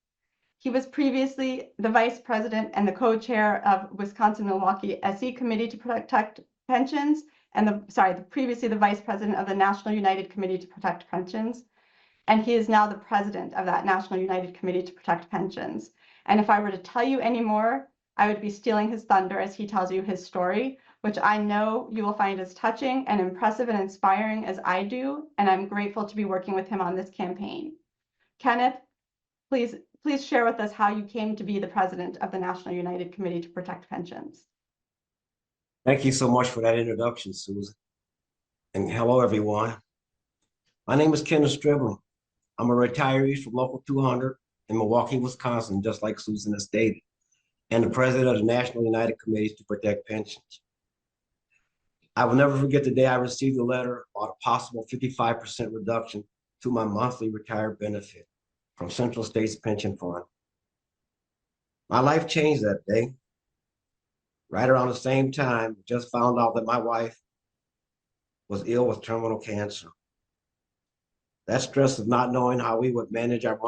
He was previously the vice president and the co-chair of Wisconsin-Milwaukee SE Committee to Protect Pensions, and previously the vice president of the National United Committee to Protect Pensions. And he is now the president of that National United Committee to Protect Pensions. And if I were to tell you any more, I would be stealing his thunder as he tells you his story, which I know you will find as touching and impressive and inspiring as I do, and I'm grateful to be working with him on this campaign. Kenneth, please share with us how you came to be the president of the National United Committee to Protect Pensions. Thank you so much for that introduction, Susan. And hello, everyone. My name is Kenneth Stribling. I'm a retiree from Local 200 in Milwaukee, Wisconsin, just like Susan has stated, and the president of the National United Committees to Protect Pensions. I will never forget the day I received a letter about a possible 55% reduction to my monthly retired benefit from Central States Pension Fund. My life changed that day. Right around the same time, just found out that my wife was ill with terminal cancer. That stress of not knowing how we would manage our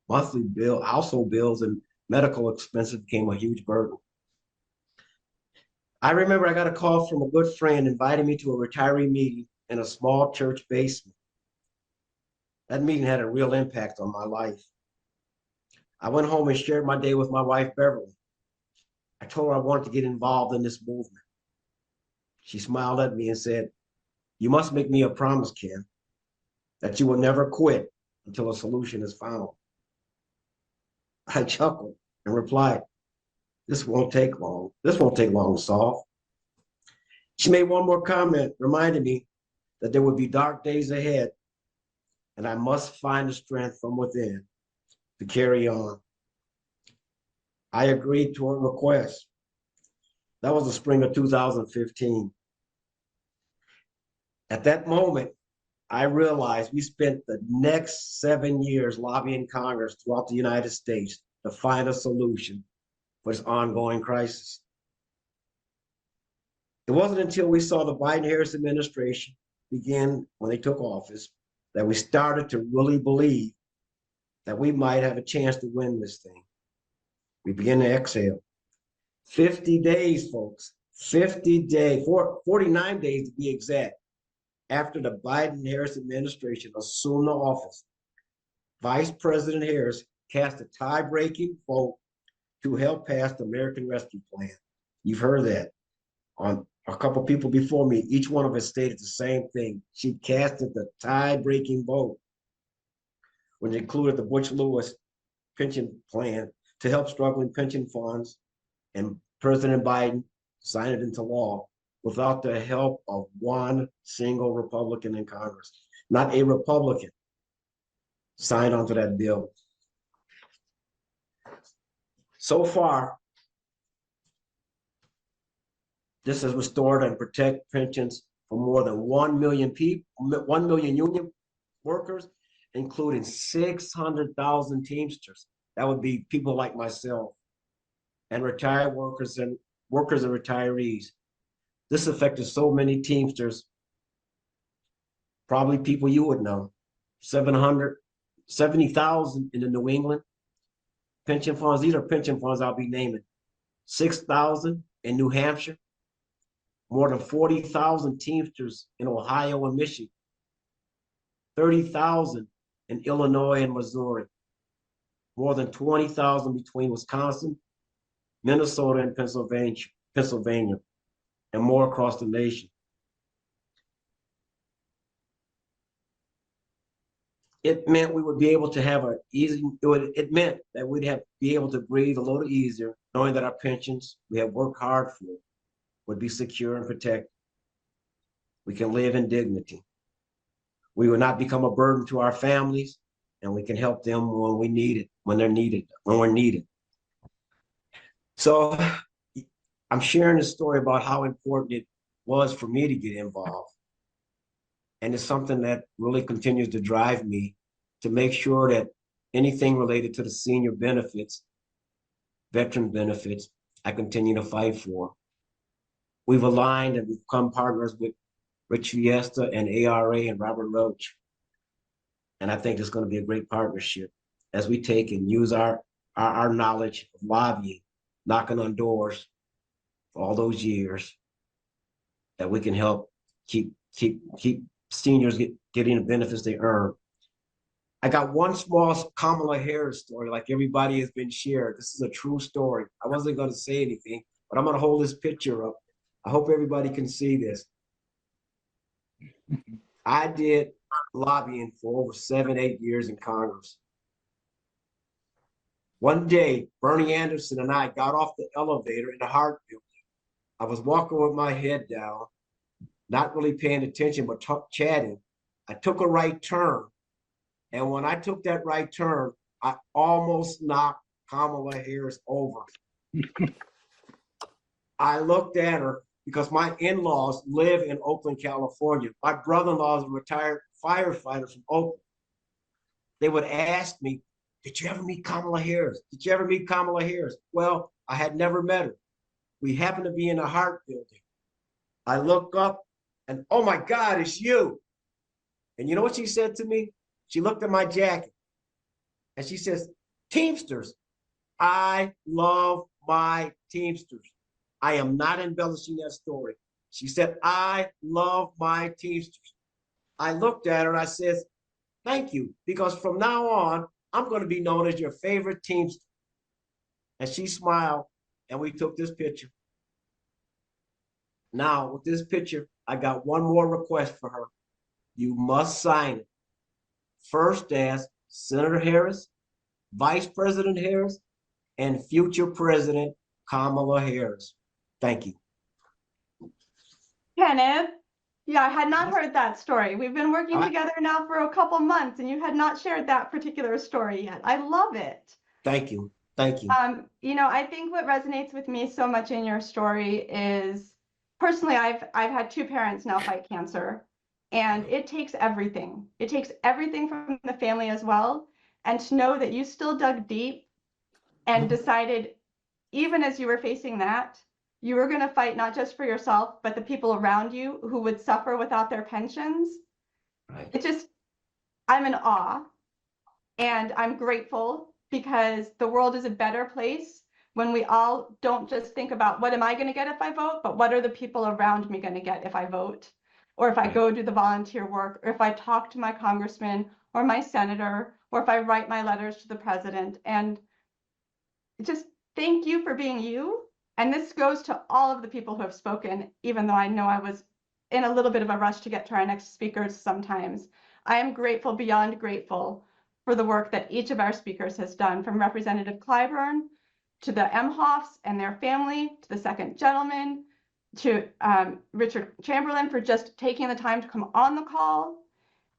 monthly bill, household bills, and medical expenses became a huge burden. I remember I got a call from a good friend inviting me to a retiree meeting in a small church basement. That meeting had a real impact on my life. I went home and shared my day with my wife, Beverly. I told her I wanted to get involved in this movement. She smiled at me and said, "You must make me a promise, Ken, that you will never quit until a solution is found." I chuckled and replied, "This won't take long. This won't take long to solve." She made one more comment, reminding me that there would be dark days ahead and I must find the strength from within to carry on. I agreed to her request. That was the spring of 2015. At that moment, I realized we spent the next 7 years lobbying Congress throughout the United States to find a solution for this ongoing crisis. It wasn't until we saw the Biden-Harris administration begin when they took office that we started to really believe that we might have a chance to win this thing. We began to exhale. 50 days, folks, 50 days, 49 days to be exact, after the Biden-Harris administration assumed the office, Vice President Harris cast a tie-breaking vote to help pass the American Rescue Plan. You've heard that. On a couple people before me, each one of us stated the same thing. She casted the tie-breaking vote, which included the Bush-Lewis pension plan to help struggling pension funds, and President Biden signed it into law without the help of one single Republican in Congress. Not a Republican signed onto that bill. So far, this has restored and protect pensions for more than 1 million people, 1 million union workers, including 600,000 Teamsters. That would be people like myself, and retired workers and retirees. This affected so many Teamsters, probably people you would know. 770,000 in the New England pension funds. These are pension funds I'll be naming. 6,000 in New Hampshire. More than 40,000 Teamsters in Ohio and Michigan. 30,000 in Illinois and Missouri. More than 20,000 between Wisconsin, Minnesota, and Pennsylvania, and more across the nation. It meant we would be able to have it meant that we'd be able to breathe a little easier, knowing that our pensions we have worked hard for would be secure and protected. We can live in dignity. We will not become a burden to our families, and we can help them when we need it, when we're needed. So I'm sharing this story about how important it was for me to get involved. And it's something that really continues to drive me to make sure that anything related to the senior benefits, veteran benefits, I continue to fight for. We've aligned and become partners with Rich Fiesta and ARA and Robert Roach. And I think it's going to be a great partnership as we take and use our knowledge of lobbying, knocking on doors for all those years, that we can help keep seniors getting the benefits they earn. I got one small Kamala Harris story, like everybody has been shared. This is a true story. I wasn't going to say anything, but I'm going to hold this picture up. I hope everybody can see this. I did lobbying for over 7-8 years in Congress. One day, Bernie Anderson and I got off the elevator in the Hart building. I was walking with my head down, not really paying attention, but chatting. I took a right turn. And when I took that right turn, I almost knocked Kamala Harris over. I looked at her because my in-laws live in Oakland, California. My brother-in-law is a retired firefighter from Oakland. They would ask me, did you ever meet Kamala Harris? Did you ever meet Kamala Harris? Well, I had never met her. We happened to be in the Hart building. I look up and, oh my God, it's you. And you know what she said to me? She looked at my jacket and she says, Teamsters, I love my Teamsters. I am not embellishing that story. She said, I love my Teamsters. I looked at her and I said, thank you, because from now on, I'm going to be known as your favorite Teamster. And she smiled and we took this picture. Now, with this picture, I got one more request for her. You must sign it. First as Senator Harris, Vice President Harris, and future President Kamala Harris. Thank you. Kenneth, yeah, I had not heard that story. We've been working together now for a couple months and you had not shared that particular story yet. I love it. Thank you. Thank you. You know, I think what resonates with me so much in your story is, personally, I've had 2 parents now fight cancer. And it takes everything. It takes everything from the family as well. And to know that you still dug deep and decided, even as you were facing that, you were going to fight not just for yourself, but the people around you who would suffer without their pensions. Right. It just, I'm in awe. And I'm grateful because the world is a better place when we all don't just think about what am I going to get if I vote, but what are the people around me going to get if I vote? Or if I go do the volunteer work, or if I talk to my congressman or my senator, or if I write my letters to the president. And just thank you for being you. And this goes to all of the people who have spoken, even though I know I was in a little bit of a rush to get to our next speakers sometimes. I am grateful, beyond grateful, for the work that each of our speakers has done, from Representative Clyburn to the Emhoffs and their family, to the second gentleman, to Richard Chamberlain for just taking the time to come on the call,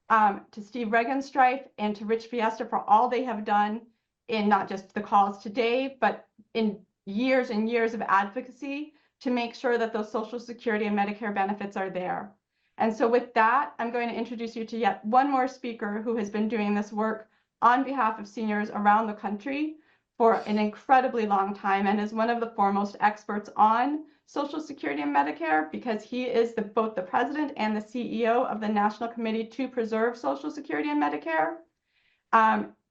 to Steve Regenstrife and to Rich Fiesta for all they have done in not just the calls today, but in years and years of advocacy to make sure that those Social Security and Medicare benefits are there. And so with that, I'm going to introduce you to yet one more speaker who has been doing this work on behalf of seniors around the country for an incredibly long time and is one of the foremost experts on Social Security and Medicare, because he is both the president and the CEO of the National Committee to Preserve Social Security and Medicare.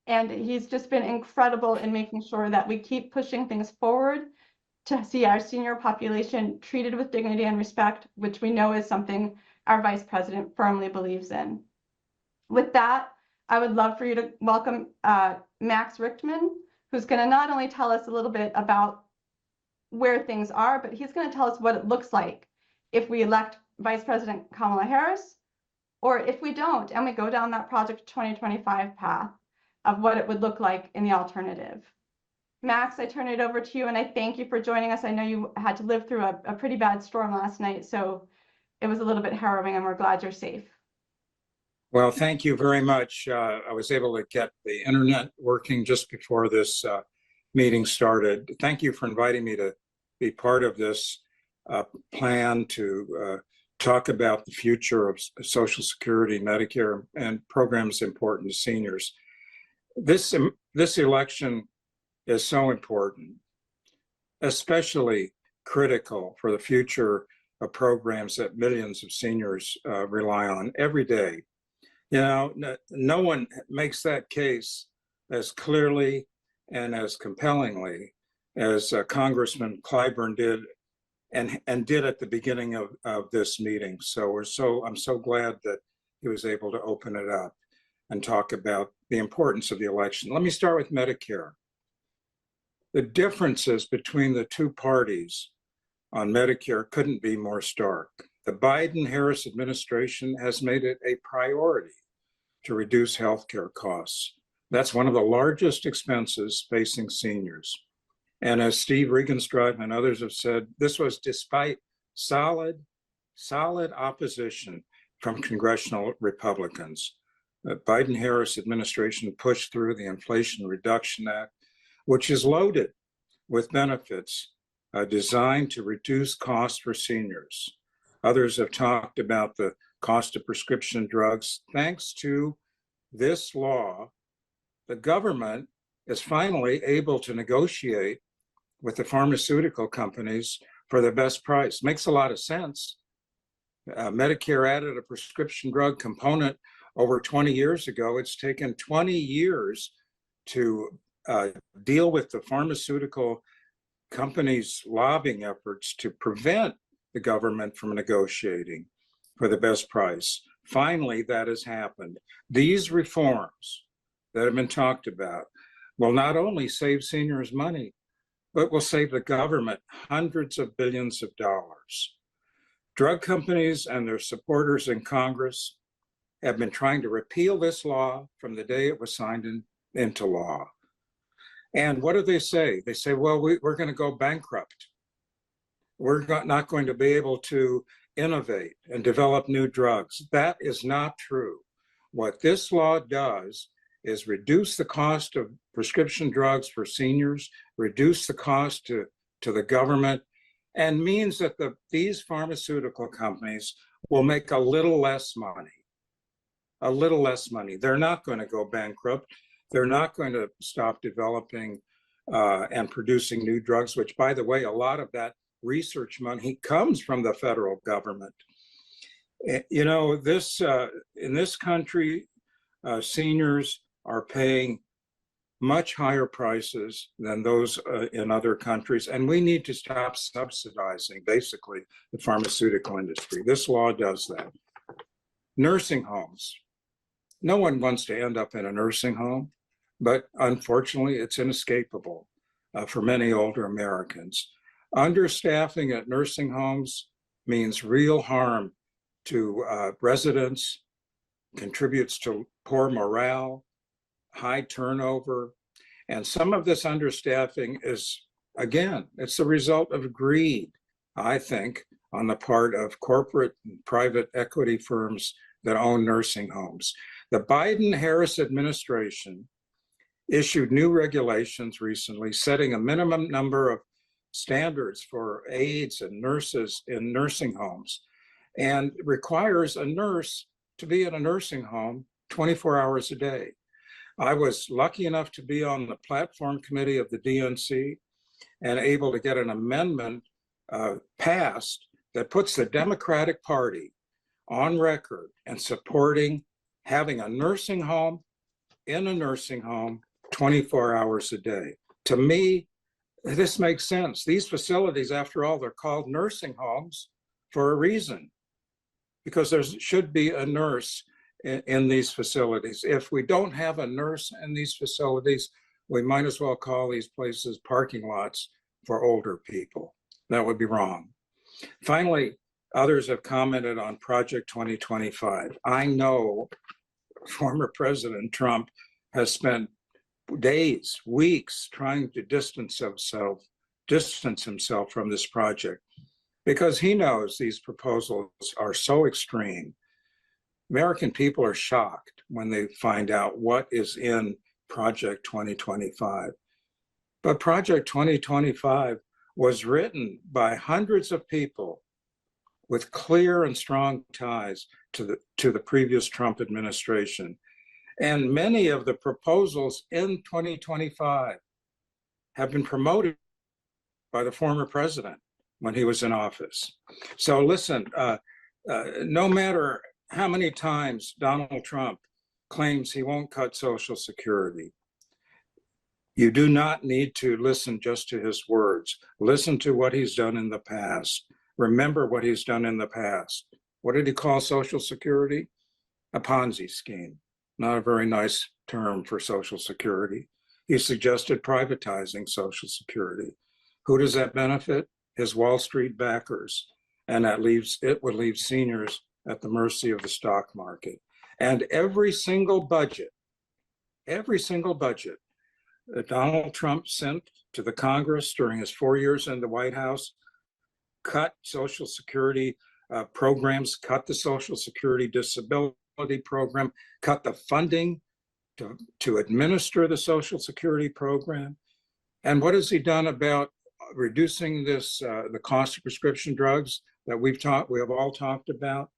And he's just been incredible in making sure that we keep pushing things forward to see our senior population treated with dignity and respect, which we know is something our vice president firmly believes in. With that, I would love for you to welcome Max Richtman, who's going to not only tell us a little bit about where things are, but he's going to tell us what it looks like if we elect Vice President Kamala Harris, or if we don't, and we go down that Project 2025 path of what it would look like in the alternative. Max, I turn it over to you, and I thank you for joining us. I know you had to live through a pretty bad storm last night, so it was a little bit harrowing, and we're glad you're safe. Well, thank you very much. I was able to get the internet working just before this meeting started. Thank you for inviting me to be part of this plan to talk about the future of Social Security, Medicare, and programs important to seniors. This election is so important, especially critical for the future of programs that millions of seniors rely on every day. You know, no one makes that case as clearly and as compellingly as Congressman Clyburn did and did at the beginning of this meeting. So I'm so glad that he was able to open it up and talk about the importance of the election. Let me start with Medicare. The differences between the two parties on Medicare couldn't be more stark. The Biden-Harris administration has made it a priority to reduce healthcare costs. That's one of the largest expenses facing seniors. And as Steve Regenstrive and others have said, this was despite solid opposition from congressional Republicans. The Biden-Harris administration pushed through the Inflation Reduction Act, which is loaded with benefits designed to reduce costs for seniors. Others have talked about the cost of prescription drugs. Thanks to this law, the government is finally able to negotiate with the pharmaceutical companies for the best price. Makes a lot of sense. Medicare added a prescription drug component over 20 years ago. It's taken 20 years to deal with the pharmaceutical companies' lobbying efforts to prevent the government from negotiating for the best price. Finally, that has happened. These reforms that have been talked about will not only save seniors money, but will save the government hundreds of billions of dollars. Drug companies and their supporters in Congress have been trying to repeal this law from the day it was signed into law. And what do they say? They say, well, we're going to go bankrupt. We're not going to be able to innovate and develop new drugs. That is not true. What this law does is reduce the cost of prescription drugs for seniors, reduce the cost to the government, and means that these pharmaceutical companies will make a little less money. A little less money. They're not going to go bankrupt. They're not going to stop developing and producing new drugs, which, by the way, a lot of that research money comes from the federal government. You know, in this country, seniors are paying much higher prices than those in other countries, and we need to stop subsidizing, basically, the pharmaceutical industry. This law does that. Nursing homes. No one wants to end up in a nursing home, but unfortunately, it's inescapable for many older Americans. Understaffing at nursing homes means real harm to residents, contributes to poor morale, high turnover, and some of this understaffing is, again, it's the result of greed, I think, on the part of corporate and private equity firms that own nursing homes. The Biden-Harris administration issued new regulations recently, setting a minimum number of standards for aides and nurses in nursing homes, and requires a nurse to be in a nursing home 24 hours a day. I was lucky enough to be on the platform committee of the DNC and able to get an amendment passed that puts the Democratic Party on record and supporting having a nursing home in a nursing home 24 hours a day. To me, this makes sense. These facilities, after all, they're called nursing homes for a reason, because there should be a nurse in these facilities. If we don't have a nurse in these facilities, we might as well call these places parking lots for older people. That would be wrong. Finally, others have commented on Project 2025. I know former President Trump has spent days, weeks trying to distance himself from this project because he knows these proposals are so extreme. American people are shocked when they find out what is in Project 2025. But Project 2025 was written by hundreds of people with clear and strong ties to the previous Trump administration. And many of the proposals in 2025 have been promoted by the former president when he was in office. So listen, no matter how many times Donald Trump claims he won't cut Social Security, You do not need to listen just to his words. Listen to what he's done in the past. Remember what he's done in the past. What did he call Social Security? A Ponzi scheme. Not a very nice term for Social Security. He suggested privatizing Social Security. Who does that benefit? His Wall Street backers. And it would leave seniors at the mercy of the stock market. And every single budget that Donald Trump sent to the Congress during his 4 years in the White House cut Social Security programs, cut the Social Security disability program, cut the funding to administer the Social Security program. And what has he done about reducing this the cost of prescription drugs that we have all talked about?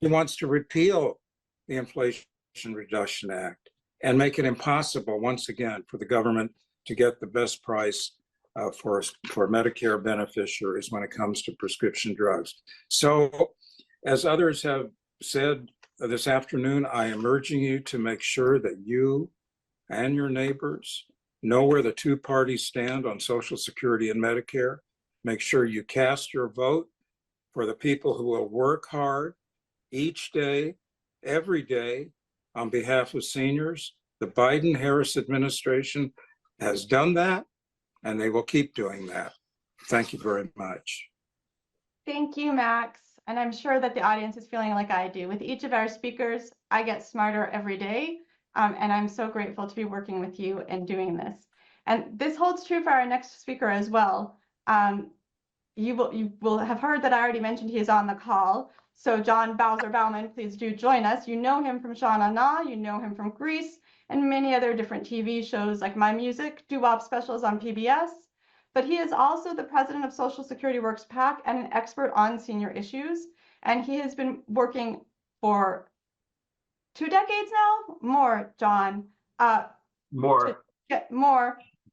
He wants to repeal the Inflation Reduction Act and make it impossible once again for the government to get the best price for Medicare beneficiaries when it comes to prescription drugs. So, as others have said this afternoon, I am urging you to make sure that you and your neighbors know where the two parties stand on Social Security and Medicare. Make sure you cast your vote for the people who will work hard each day, every day, on behalf of seniors. The Biden-Harris administration has done that, and they will keep doing that. Thank you very much. Thank you, Max. And I'm sure that the audience is feeling like I do. With each of our speakers, I get smarter every day. And I'm so grateful to be working with you and doing this. And this holds true for our next speaker as well. You will have heard that I already mentioned he is on the call. So John Bowser-Bauman, please do join us. You know him from Sha Na Na, you know him from Grease, and many other different TV shows like My Music, doo-wop specials on PBS. But he is also the president of Social Security Works PAC and an expert on senior issues. And he has been working for 2 decades now, more, John. More.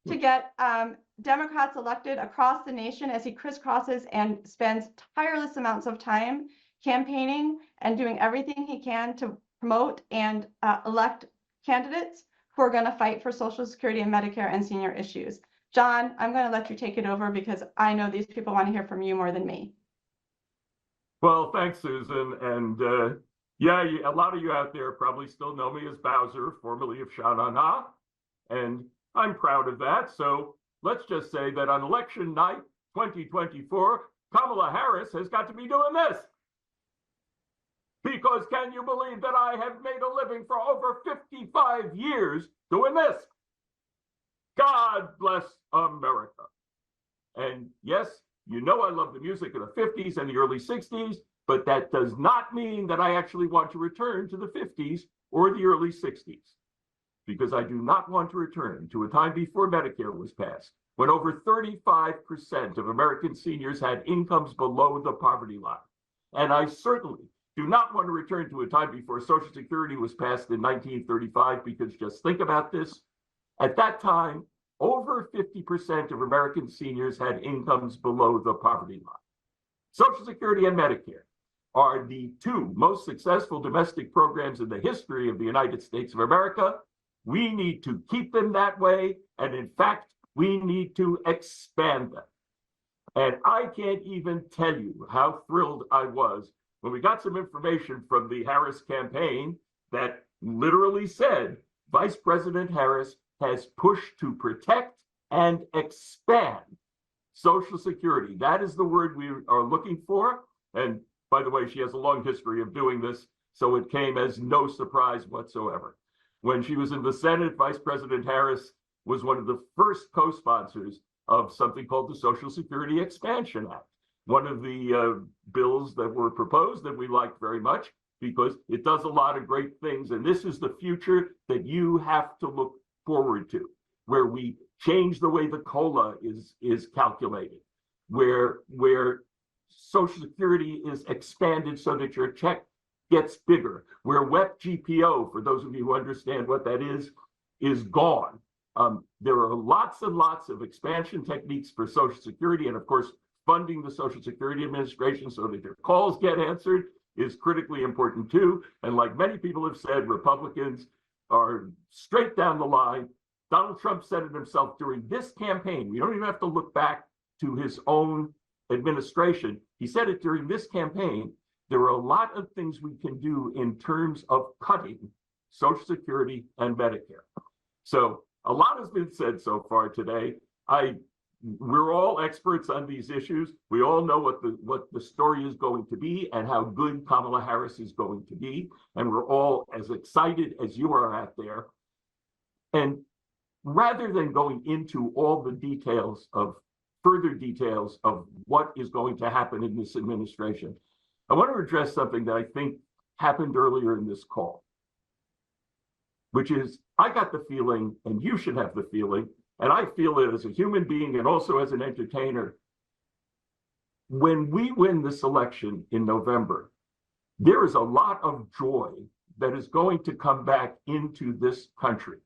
To get Democrats elected across the nation as he crisscrosses and spends tireless amounts of time campaigning and doing everything he can to promote and elect candidates who are going to fight for Social Security and Medicare and senior issues. John, I'm going to let you take it over because I know these people want to hear from you more than me. Well, thanks, Susan. And yeah, a lot of you out there probably still know me as Bowser, formerly of Sha Na Na. And I'm proud of that. So let's just say that on election night 2024, Kamala Harris has got to be doing this. Because can you believe that I have made a living for over 55 years doing this? God bless America. And yes, you know I love the music of the 50s and the early 60s, but that does not mean that I actually want to return to the 50s or the early 60s. Because I do not want to return to a time before Medicare was passed, when over 35% of American seniors had incomes below the poverty line. And I certainly do not want to return to a time before Social Security was passed in 1935, because just think about this. At that time, over 50% of American seniors had incomes below the poverty line. Social Security and Medicare are the two most successful domestic programs in the history of the United States of America. We need to keep them that way, and in fact, we need to expand them. And I can't even tell you how thrilled I was when we got some information from the Harris campaign that literally said Vice President Harris has pushed to protect and expand Social Security. That is the word we are looking for. And by the way, she has a long history of doing this, so it came as no surprise whatsoever. When she was in the Senate, Vice President Harris was one of the first co-sponsors of something called the Social Security Expansion Act, one of the bills that were proposed that we liked very much because it does a lot of great things. And this is the future that you have to look forward to, where we change the way the COLA is calculated, where Social Security is expanded so that your check gets bigger, where WEP GPO, for those of you who understand what that is gone. There are lots and lots of expansion techniques for Social Security, and of course, funding the Social Security Administration so that their calls get answered is critically important too. And like many people have said, Republicans are straight down the line Donald Trump said it himself during this campaign. We don't even have to look back to his own administration. He said it during this campaign. There are a lot of things we can do in terms of cutting Social Security and Medicare. So a lot has been said so far today. We're all experts on these issues. We all know what the story is going to be and how good Kamala Harris is going to be. And we're all as excited as you are out there. And rather than going into all the further details of what is going to happen in this administration, I want to address something that I think happened earlier in this call, which is I got the feeling, and you should have the feeling, and I feel it as a human being and also as an entertainer, when we win this election in November, there is a lot of joy that is going to come back into this country.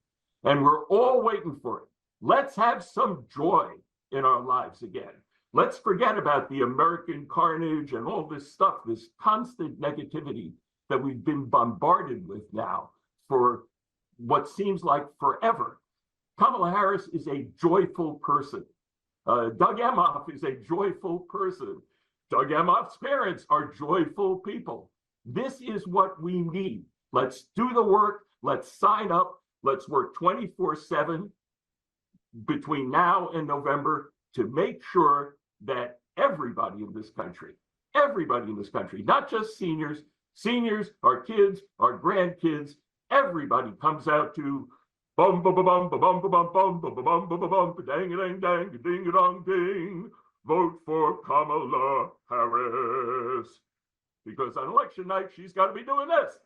And we're all waiting for it. Let's have some joy in our lives again. Let's forget about the American carnage and all this stuff, this constant negativity that we've been bombarded with now for what seems like forever. Kamala Harris is a joyful person. Doug Emhoff is a joyful person. Doug Emhoff's parents are joyful people. This is what we need. Let's do the work. Let's sign up. Let's work 24/7 between now and November to make sure that everybody in this country, not just seniors, our kids, our grandkids, everybody comes out to bum bum bum bum bum bum bum bum bum bum bum bum dang dang dang ding dong ding. Vote for Kamala Harris, because on election night she's got to be doing this.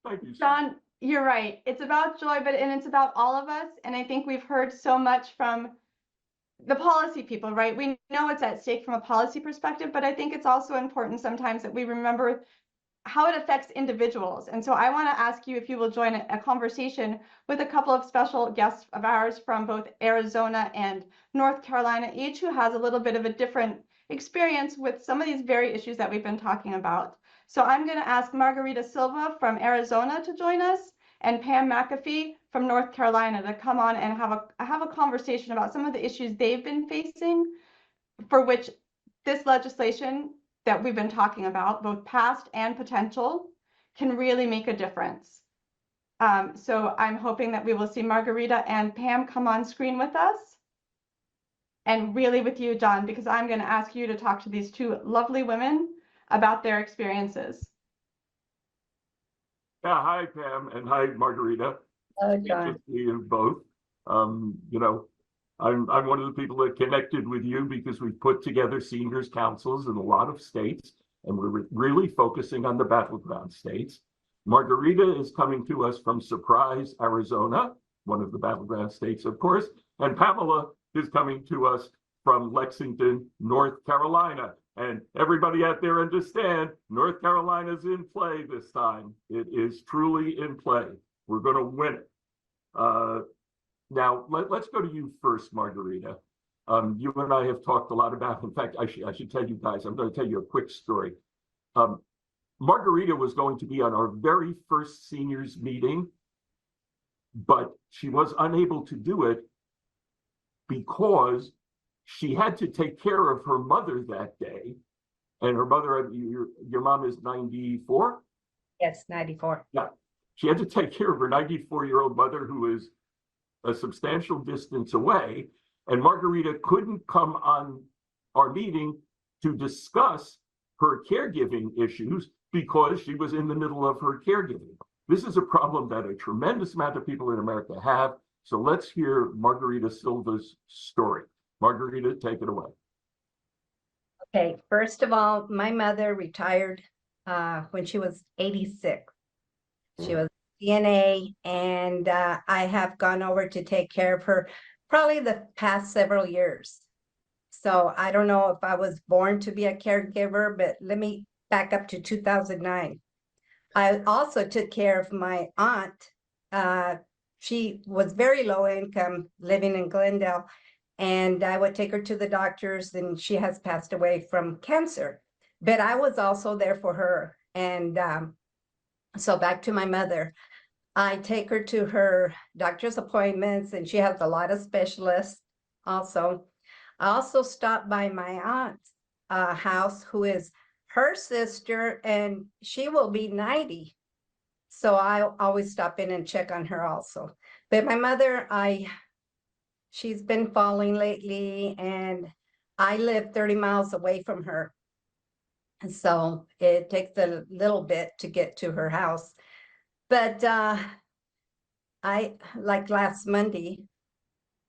Thank you, John. You're right. It's about joy, and it's about all of us. And I think we've heard so much from the policy people, right? We know it's at stake from a policy perspective, but I think it's also important sometimes that we remember how it affects individuals. And so I want to ask you if you will join a conversation with a couple of special guests of ours from both Arizona and North Carolina, each who has a little bit of a different experience with some of these very issues that we've been talking about. So I'm going to ask Margarita Silva from Arizona to join us and Pam McAfee from North Carolina to come on and have a conversation about some of the issues they've been facing, for which this legislation that we've been talking about, both past and potential, can really make a difference. So I'm hoping that we will see Margarita and Pam come on screen with us. And really with you, John, because I'm going to ask you to talk to these two lovely women about their experiences. Yeah, hi, Pam, and hi, Margarita. Hello, Good John. to see you both. You know, I'm one of the people that connected with you because we put together seniors councils in a lot of states, and we're really focusing on the battleground states. Margarita is coming to us from Surprise, Arizona, one of the battleground states, of course, and Pamela is coming to us from Lexington, North Carolina. And everybody out there understand, North Carolina's in play this time. It is truly in play. We're going to win it. Now, let's go to you first, Margarita. You and I have talked a lot about, in fact, I should tell you guys, I'm going to tell you a quick story. Margarita was going to be on our very first seniors meeting, but she was unable to do it because she had to take care of her mother that day. And her mother, your mom is 94? Yes, 94. Yeah. She had to take care of her 94-year-old mother, who is a substantial distance away. And Margarita couldn't come on our meeting to discuss her caregiving issues because she was in the middle of her caregiving. This is a problem that a tremendous amount of people in America have. So let's hear Margarita Silva's story. Margarita, take it away. Okay, first of all, my mother retired when she was 86. She was CNA, and I have gone over to take care of her probably the past several years. So I don't know if I was born to be a caregiver, but let me back up to 2009. I also took care of my aunt. She was very low income, living in Glendale, and I would take her to the doctors, and she has passed away from cancer. But I was also there for her. And so back to my mother. I take her to her doctor's appointments, and she has a lot of specialists also. I also stop by my aunt's house, who is her sister, and she will be 90. So I always stop in and check on her also. But my mother, she's been falling lately, and I live 30 miles away from her. And so it takes a little bit to get to her house. But like last Monday,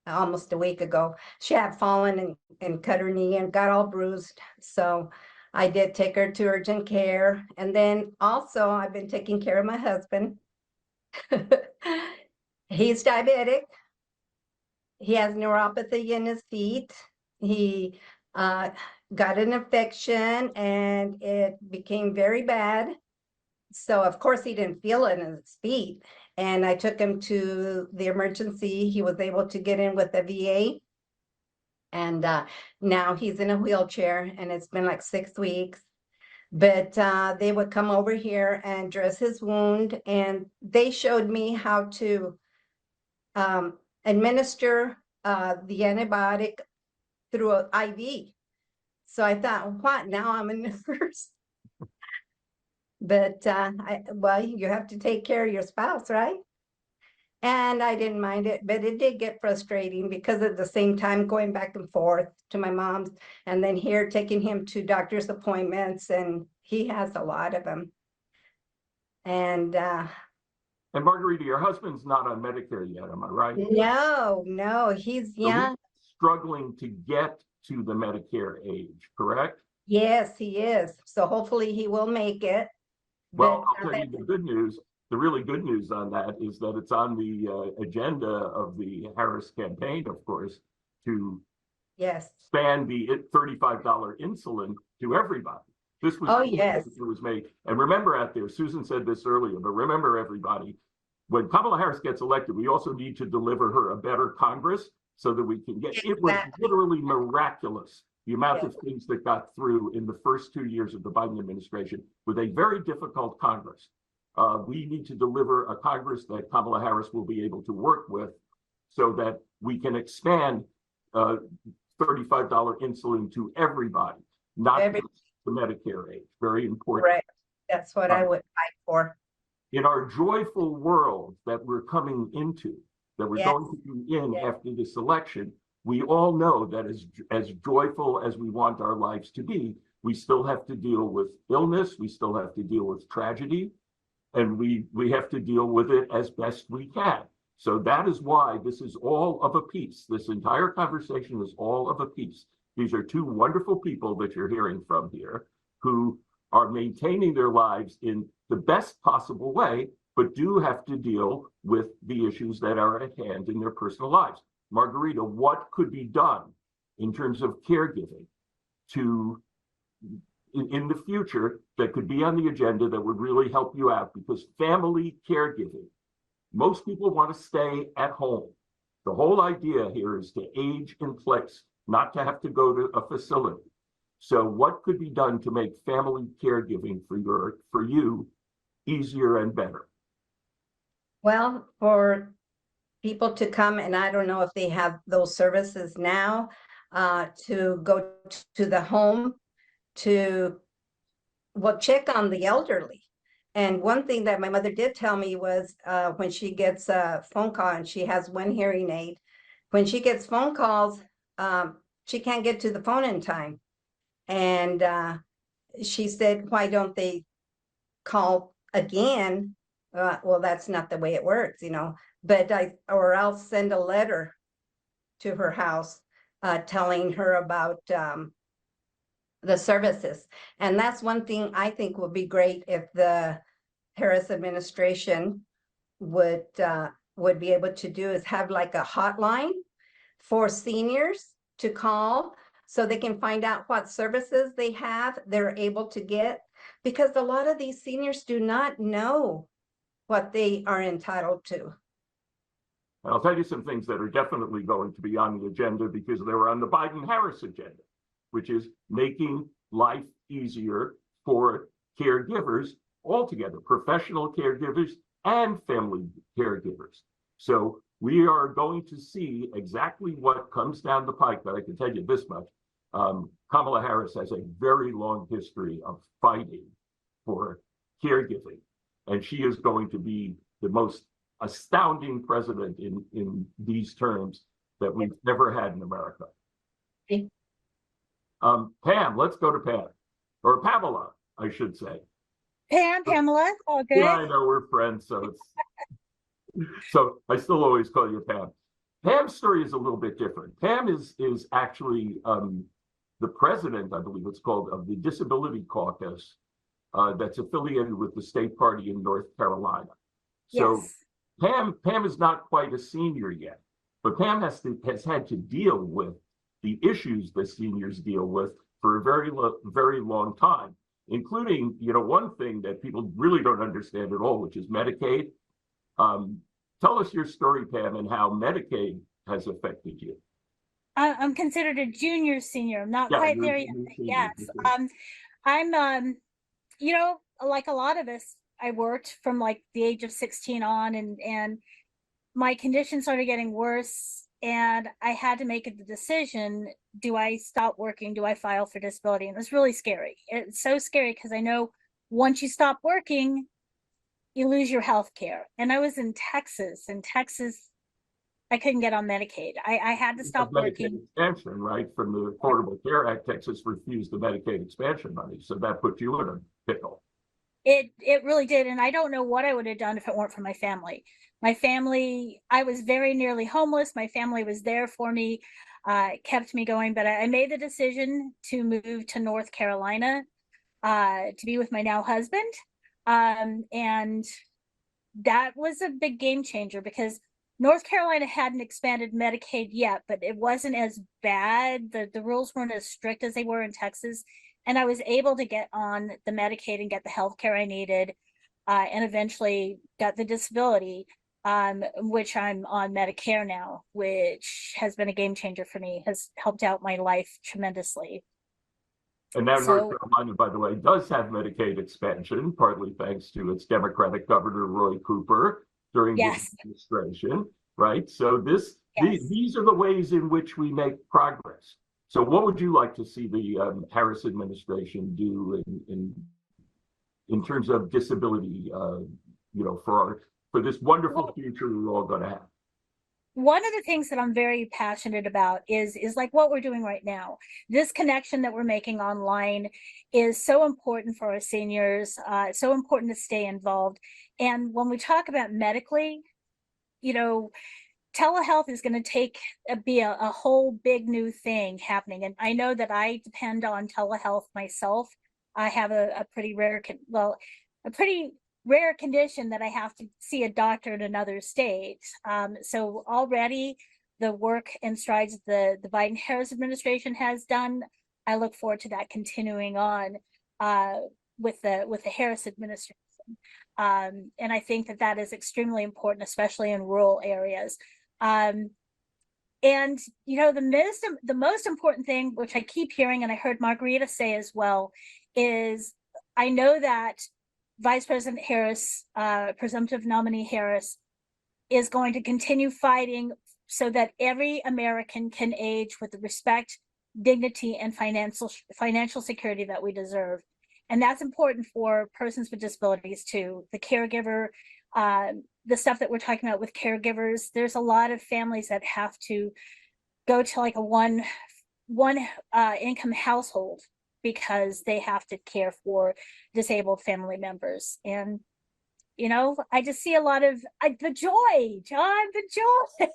almost a week ago, she had fallen and cut her knee and got all bruised. So I did take her to urgent care. And then also I've been taking care of my husband. He's diabetic. He has neuropathy in his feet. He got an infection and it became very bad. So of course he didn't feel it in his feet. And I took him to the emergency. He was able to get in with the VA. And now he's in a wheelchair, and it's been like 6 weeks. But they would come over here and dress his wound, and they showed me how to administer the antibiotic through an IV. So I thought, what? Now I'm a nurse. But well, you have to take care of your spouse, right? And I didn't mind it, but it did get frustrating because at the same time going back and forth to my mom's, and then here taking him to doctor's appointments, and he has a lot of them. And Margarita, your husband's not on Medicare yet, am I right? no, he's young. Struggling to get to the Medicare age, correct? Yes, he is. So hopefully he will make it. Well, I'll tell you the good news. The really good news on that is that it's on the agenda of the Harris campaign, of course, to expand the $35 insulin to everybody. This was it was made. And remember out there, Susan said this earlier, but remember everybody, when Kamala Harris gets elected, we also need to deliver her a better Congress so that we can get, it was literally miraculous, the amount of things that got through in the first 2 years of the Biden administration with a very difficult Congress. We need to deliver a Congress that Kamala Harris will be able to work with so that we can expand $35 insulin to everybody, not just the Medicare age. Very important. Right. That's what I would fight for. In our joyful world that we're coming into, that we're going to be in after this election, we all know that as joyful as we want our lives to be, we still have to deal with illness, we still have to deal with tragedy, and we have to deal with it as best we can. So that is why this is all of a piece. This entire conversation is all of a piece. These are two wonderful people that you're hearing from here who are maintaining their lives in the best possible way, but do have to deal with the issues that are at hand in their personal lives. Margarita, what could be done in terms of caregiving to in the future that could be on the agenda that would really help you out? Because family caregiving, most people want to stay at home. The whole idea here is to age in place, not to have to go to a facility. So what could be done to make family caregiving for you easier and better? Well, for people to come, and I don't know if they have those services now, to go to the home to check on the elderly. And one thing that my mother did tell me was when she gets a phone call, and she has one hearing aid, when she gets phone calls, she can't get to the phone in time. And she said, why don't they call again? Well, that's not the way it works, you know, but or I'll send a letter to her house telling her about the services. And that's one thing I think would be great if the Harris administration would be able to do, is have like a hotline for seniors to call so they can find out what services they're able to get, because a lot of these seniors do not know what they are entitled to. I'll tell you some things that are definitely going to be on the agenda because they were on the Biden-Harris agenda, which is making life easier for caregivers altogether, professional caregivers and family caregivers. So we are going to see exactly what comes down the pike, but I can tell you this much. Kamala Harris has a very long history of fighting for caregiving, and she is going to be the most astounding president in these terms that we've never had in America. Okay. Pam, let's go to Pam, or Pamela, I should say. Pamela, all good. Yeah, I know we're friends, so it's so I still always call you Pam. Pam's story is a little bit different. Pam is actually the president, I believe it's called, of the Disability Caucus that's affiliated with the state party in North Carolina. So Yes. Pam is not quite a senior yet, but Pam has had to deal with the issues that seniors deal with for a very long time, including, one thing that people really don't understand at all, which is Medicaid. Tell us your story, Pam, and how Medicaid has affected you. I'm considered a junior senior. I'm not Yeah, quite you're- there yet. you're senior, Yes. you're senior. I'm like a lot of us, I worked from like the age of 16 on, and my condition started getting worse, and I had to make the decision: do I stop working? Do I file for disability? And it was really scary. It's so scary because I know once you stop working, you lose your health care. And I was in Texas. I couldn't get on Medicaid. I had to stop Medicaid working. expansion, right? From the Affordable Care Act, Texas refused the Medicaid expansion money, so that put you in a pickle. It really did. And I don't know what I would have done if it weren't for my family. My family, I was very nearly homeless. My family was there for me, kept me going. But I made the decision to move to North Carolina to be with my now husband. And that was a big game changer because North Carolina hadn't expanded Medicaid yet, but it wasn't as bad. The rules weren't as strict as they were in Texas. And I was able to get on the Medicaid and get the health care I needed, and eventually got the disability, which I'm on Medicare now, which has been a game changer for me, has helped out my life tremendously. And now So- North Carolina, by the way, does have Medicaid expansion, partly thanks to its Democratic Governor Roy Cooper during his Yes. administration, right? So Yes. these are the ways in which we make progress. So what would you like to see the Harris administration do in terms of disability, for this wonderful future we're all going to have? One of the things that I'm very passionate about is like what we're doing right now. This connection that we're making online is so important for our seniors, so important to stay involved. And when we talk about medically, telehealth is going to be a whole big new thing happening. And I know that I depend on telehealth myself. I have a pretty rare condition that I have to see a doctor in another state. So already the work and strides the Biden-Harris administration has done, I look forward to that continuing on with the Harris administration. And I think that is extremely important, especially in rural areas. And the most important thing, which I keep hearing, and I heard Margarita say as well, is I know that Vice President Harris, presumptive nominee Harris, is going to continue fighting so that every American can age with the respect, dignity, and financial security that we deserve. And that's important for persons with disabilities too. The caregiver, the stuff that we're talking about with caregivers, there's a lot of families that have to go to like a one income household because they have to care for disabled family members. And, I just see a lot of the joy, John, the joy.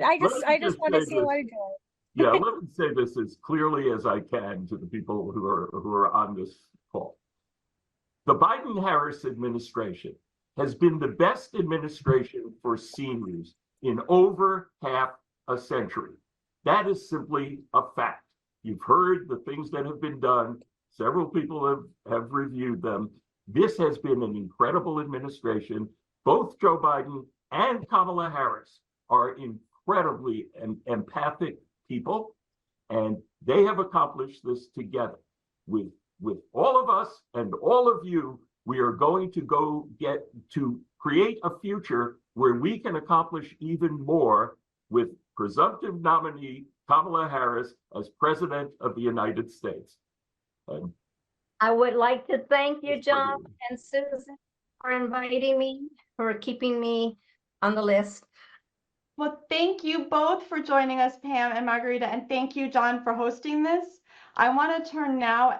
I just want to see a lot of joy. Yeah, let me say this as clearly as I can to the people who are on this call. The Biden-Harris administration has been the best administration for seniors in over half a century. That is simply a fact. You've heard the things that have been done. Several people have reviewed them. This has been an incredible administration. Both Joe Biden and Kamala Harris are incredibly empathic people, and they have accomplished this together with all of us and all of you We are going to go get to create a future where we can accomplish even more with presumptive nominee Kamala Harris as President of the United States. And I would like to thank you, John and Susan, for inviting me, for keeping me on the list. Well, thank you both for joining us, Pam and Margarita, and thank you, John, for hosting this. I want to turn now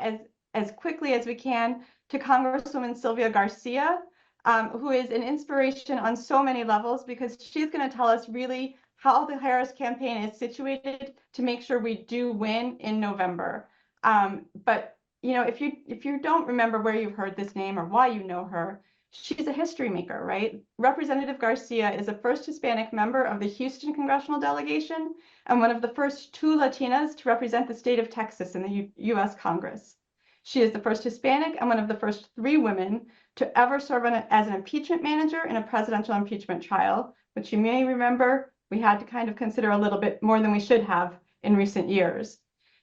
as quickly as we can to Congresswoman Sylvia Garcia, who is an inspiration on so many levels, because she's going to tell us really how the Harris campaign is situated to make sure we do win in November. But you know, if you don't remember where you've heard this name or why you know her, she's a history maker, right? Representative Garcia is the first Hispanic member of the Houston congressional delegation and one of the first 2 Latinas to represent the state of Texas in the U.S. Congress. She is the first Hispanic and one of the first 3 women to ever serve as an impeachment manager in a presidential impeachment trial, which you may remember we had to kind of consider a little bit more than we should have in recent years.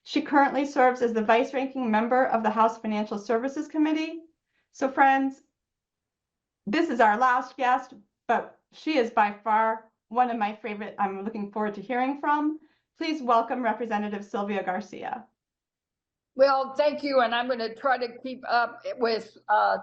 She currently serves as the vice-ranking member of the House Financial Services Committee. So friends, this is our last guest, but she is by far one of my favorite I'm looking forward to hearing from. Please welcome Representative Sylvia Garcia. Well, thank you. And I'm going to try to keep up with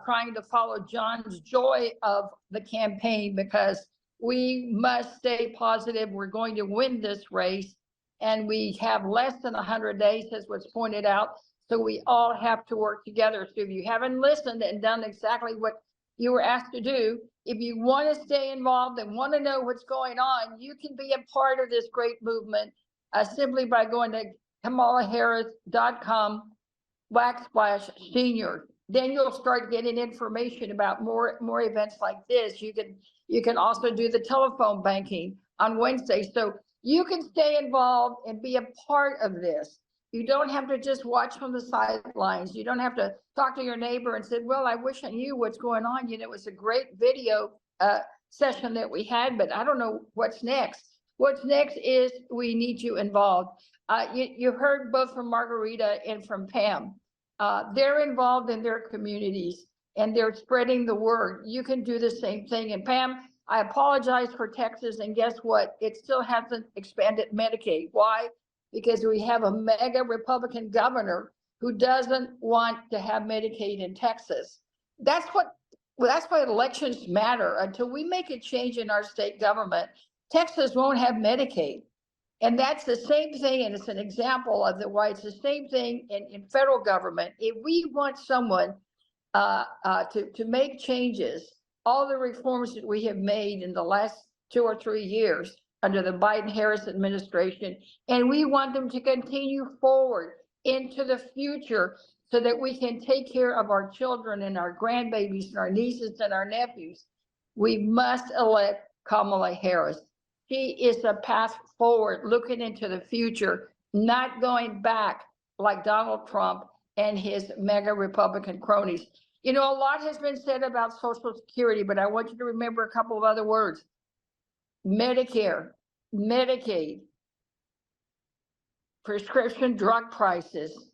trying to follow John's joy of the campaign, because we must stay positive. We're going to win this race. And we have less than 100 days, as was pointed out. So we all have to work together. So if you haven't listened and done exactly what you were asked to do, if you want to stay involved and want to know what's going on, you can be a part of this great movement simply by going to kamalaharris.com/senior. Then you'll start getting information about more events like this. You can also do the telephone banking on Wednesday. So you can stay involved and be a part of this. You don't have to just watch from the sidelines. You don't have to talk to your neighbor and say, well, I wish I knew what's going on. You know, it was a great video session that we had, but I don't know what's next. What's next is we need you involved. You heard both from Margarita and from Pam. They're involved in their communities and they're spreading the word. You can do the same thing. And Pam, I apologize for Texas, and guess what? It still hasn't expanded Medicaid. Why? Because we have a mega Republican governor who doesn't want to have Medicaid in Texas. That's why elections matter. Until we make a change in our state government, Texas won't have Medicaid. And that's the same thing, and it's an example of why it's the same thing in federal government. If we want someone to make changes, all the reforms that we have made in the last 2 or 3 years under the Biden-Harris administration, and we want them to continue forward into the future so that we can take care of our children and our grandbabies and our nieces and our nephews, we must elect Kamala Harris. She is a path forward, looking into the future, not going back like Donald Trump and his mega Republican cronies. You know, a lot has been said about Social Security, but I want you to remember a couple of other words. Medicare, Medicaid, prescription drug prices,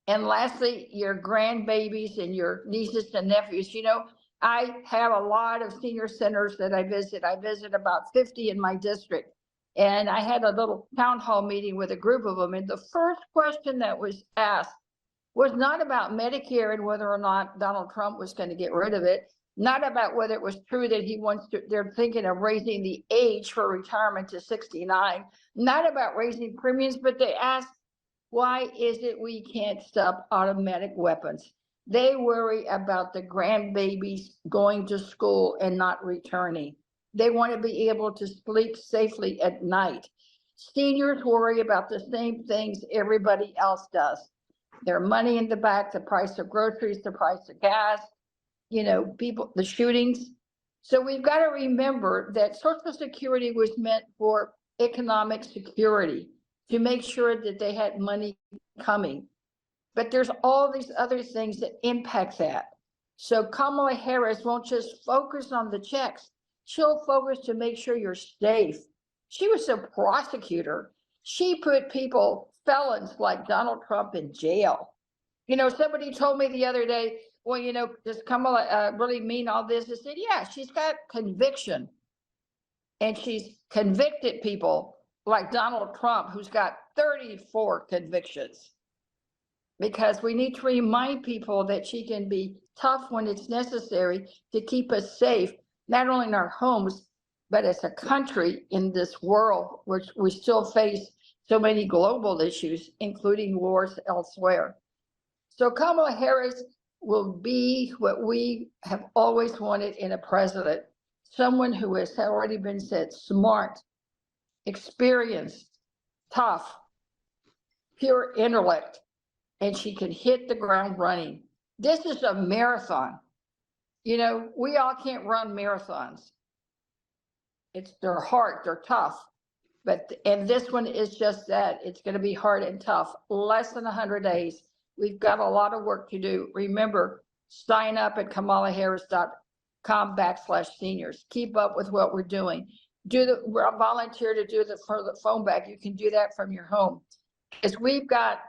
and lastly, your grandbabies and your nieces and nephews. You know, I have a lot of senior centers that I visit. I visit about 50 in my district. And I had a little town hall meeting with a group of them. And the first question that was asked was not about Medicare and whether or not Donald Trump was going to get rid of it, not about whether it was true that they're thinking of raising the age for retirement to 69, not about raising premiums, but they asked, why is it we can't stop automatic weapons? They worry about the grandbabies going to school and not returning. They want to be able to sleep safely at night. Seniors worry about the same things everybody else does. Their money in the bank, the price of groceries, the price of gas, you know, the shootings. So we've got to remember that Social Security was meant for economic security, to make sure that they had money coming. But there's all these other things that impact that. So Kamala Harris won't just focus on the checks. She'll focus to make sure you're safe. She was a prosecutor. She put felons like Donald Trump in jail. You know, somebody told me the other day, well, does Kamala really mean all this? I said, yeah, she's got conviction. And she's convicted people like Donald Trump, who's got 34 convictions. Because we need to remind people that she can be tough when it's necessary to keep us safe, not only in our homes, but as a country in this world, which we still face so many global issues, including wars elsewhere. So Kamala Harris will be what we have always wanted in a president, someone who has already been said smart, experienced, tough, pure intellect, and she can hit the ground running. This is a marathon. We all can't run marathons. They're hard, they're tough. And this one is just that. It's going to be hard and tough. Less than 100 days. We've got a lot of work to do. Remember, sign up at kamalaharris.com/seniors. Keep up with what we're doing. Volunteer to do the phone bank. You can do that from your home. Because we've got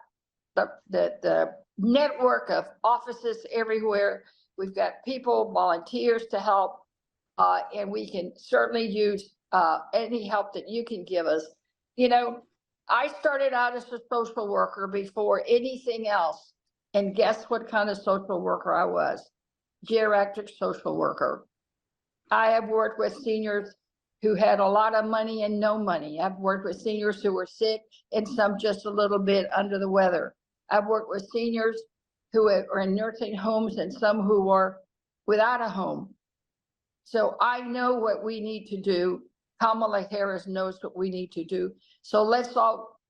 the network of offices everywhere. We've got people, volunteers to help, and we can certainly use any help that you can give us. I started out as a social worker before anything else, and guess what kind of social worker I was? Geriatric social worker. I have worked with seniors who had a lot of money and no money. I've worked with seniors who were sick and some just a little bit under the weather. I've worked with seniors who are in nursing homes and some who are without a home. So I know what we need to do. Kamala Harris knows what we need to do. So let's all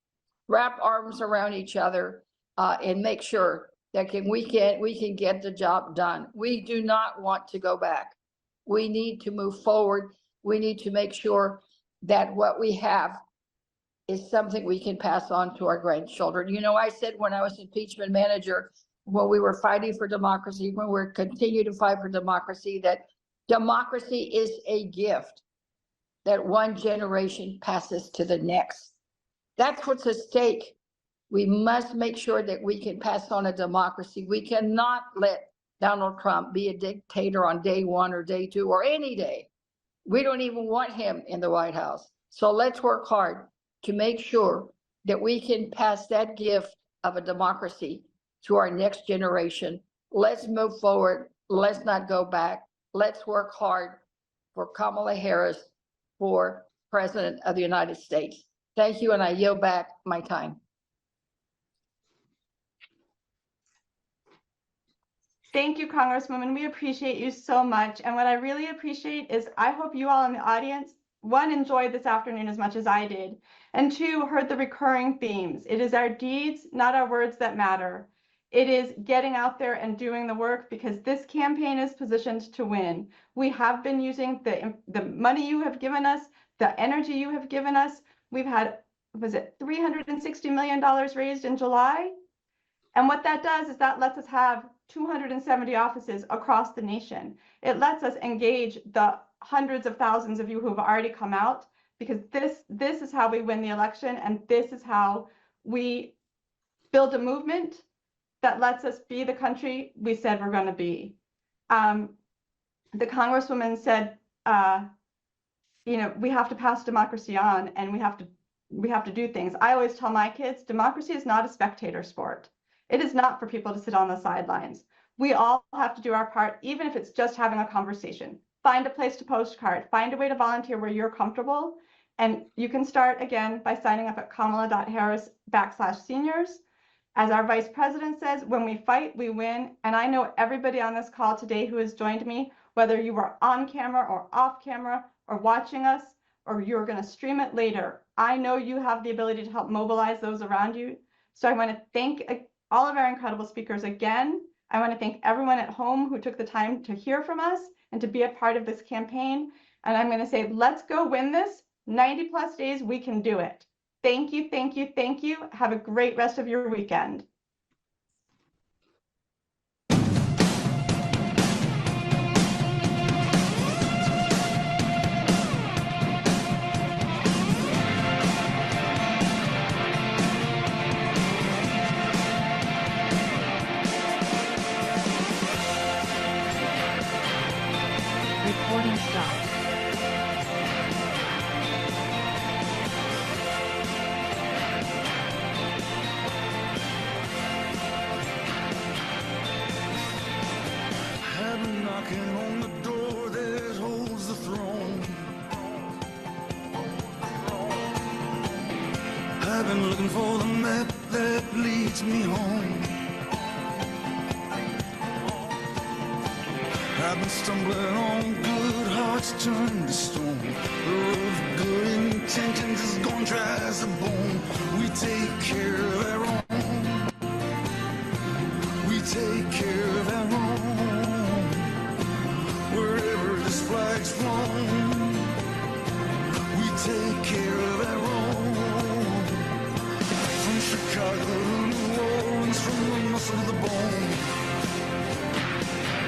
wrap arms around each other and make sure that we can get the job done. We do not want to go back. We need to move forward. We need to make sure that what we have is something we can pass on to our grandchildren. I said when I was impeachment manager, when we were fighting for democracy, when we're continue to fight for democracy, that democracy is a gift that one generation passes to the next. That's what's at stake. We must make sure that we can pass on a democracy. We cannot let Donald Trump be a dictator on day one or day two or any day. We don't even want him in the White House. So let's work hard to make sure that we can pass that gift of a democracy to our next generation. Let's move forward. Let's not go back. Let's work hard for Kamala Harris for President of the United States. Thank you, and I yield back my time. Thank you, Congresswoman. We appreciate you so much. And what I really appreciate is I hope you all in the audience, one, enjoyed this afternoon as much as I did, and two, heard the recurring themes. It is our deeds, not our words, that matter. It is getting out there and doing the work, because this campaign is positioned to win. We have been using the money you have given us, the energy you have given us. We've had, was it $360 million raised in July? And what that does is that lets us have 270 offices across the nation. It lets us engage the hundreds of thousands of you who have already come out, because this is how we win the election, and this is how we build a movement that lets us be the country we said we're going to be. The Congresswoman said, we have to pass democracy on, and we have to do things. I always tell my kids, democracy is not a spectator sport. It is not for people to sit on the sidelines. We all have to do our part, even if it's just having a conversation. Find a place to postcard, find a way to volunteer where you're comfortable. And you can start again by signing up at kamala.harris/seniors. As our Vice President says, when we fight, we win. And I know everybody on this call today who has joined me, whether you were on camera or off camera or watching us, or you're going to stream it later, I know you have the ability to help mobilize those around you. So I want to thank all of our incredible speakers again. I want to thank everyone at home who took the time to hear from us and to be a part of this campaign. And I'm going to say, let's go win this. 90+ days, we can do it. Thank you, thank you, thank you. Have a great rest of your weekend. knocking on the door that holds the throne. I've been looking for the map that leads me home. I've been stumbling on good hearts turned to stone. The road of good intentions is gone dry as a bone. We take care of our own. We take care of our own. Wherever this flag's flown, we take care of our own. From Chicago to New Orleans, from the muscle to the bone.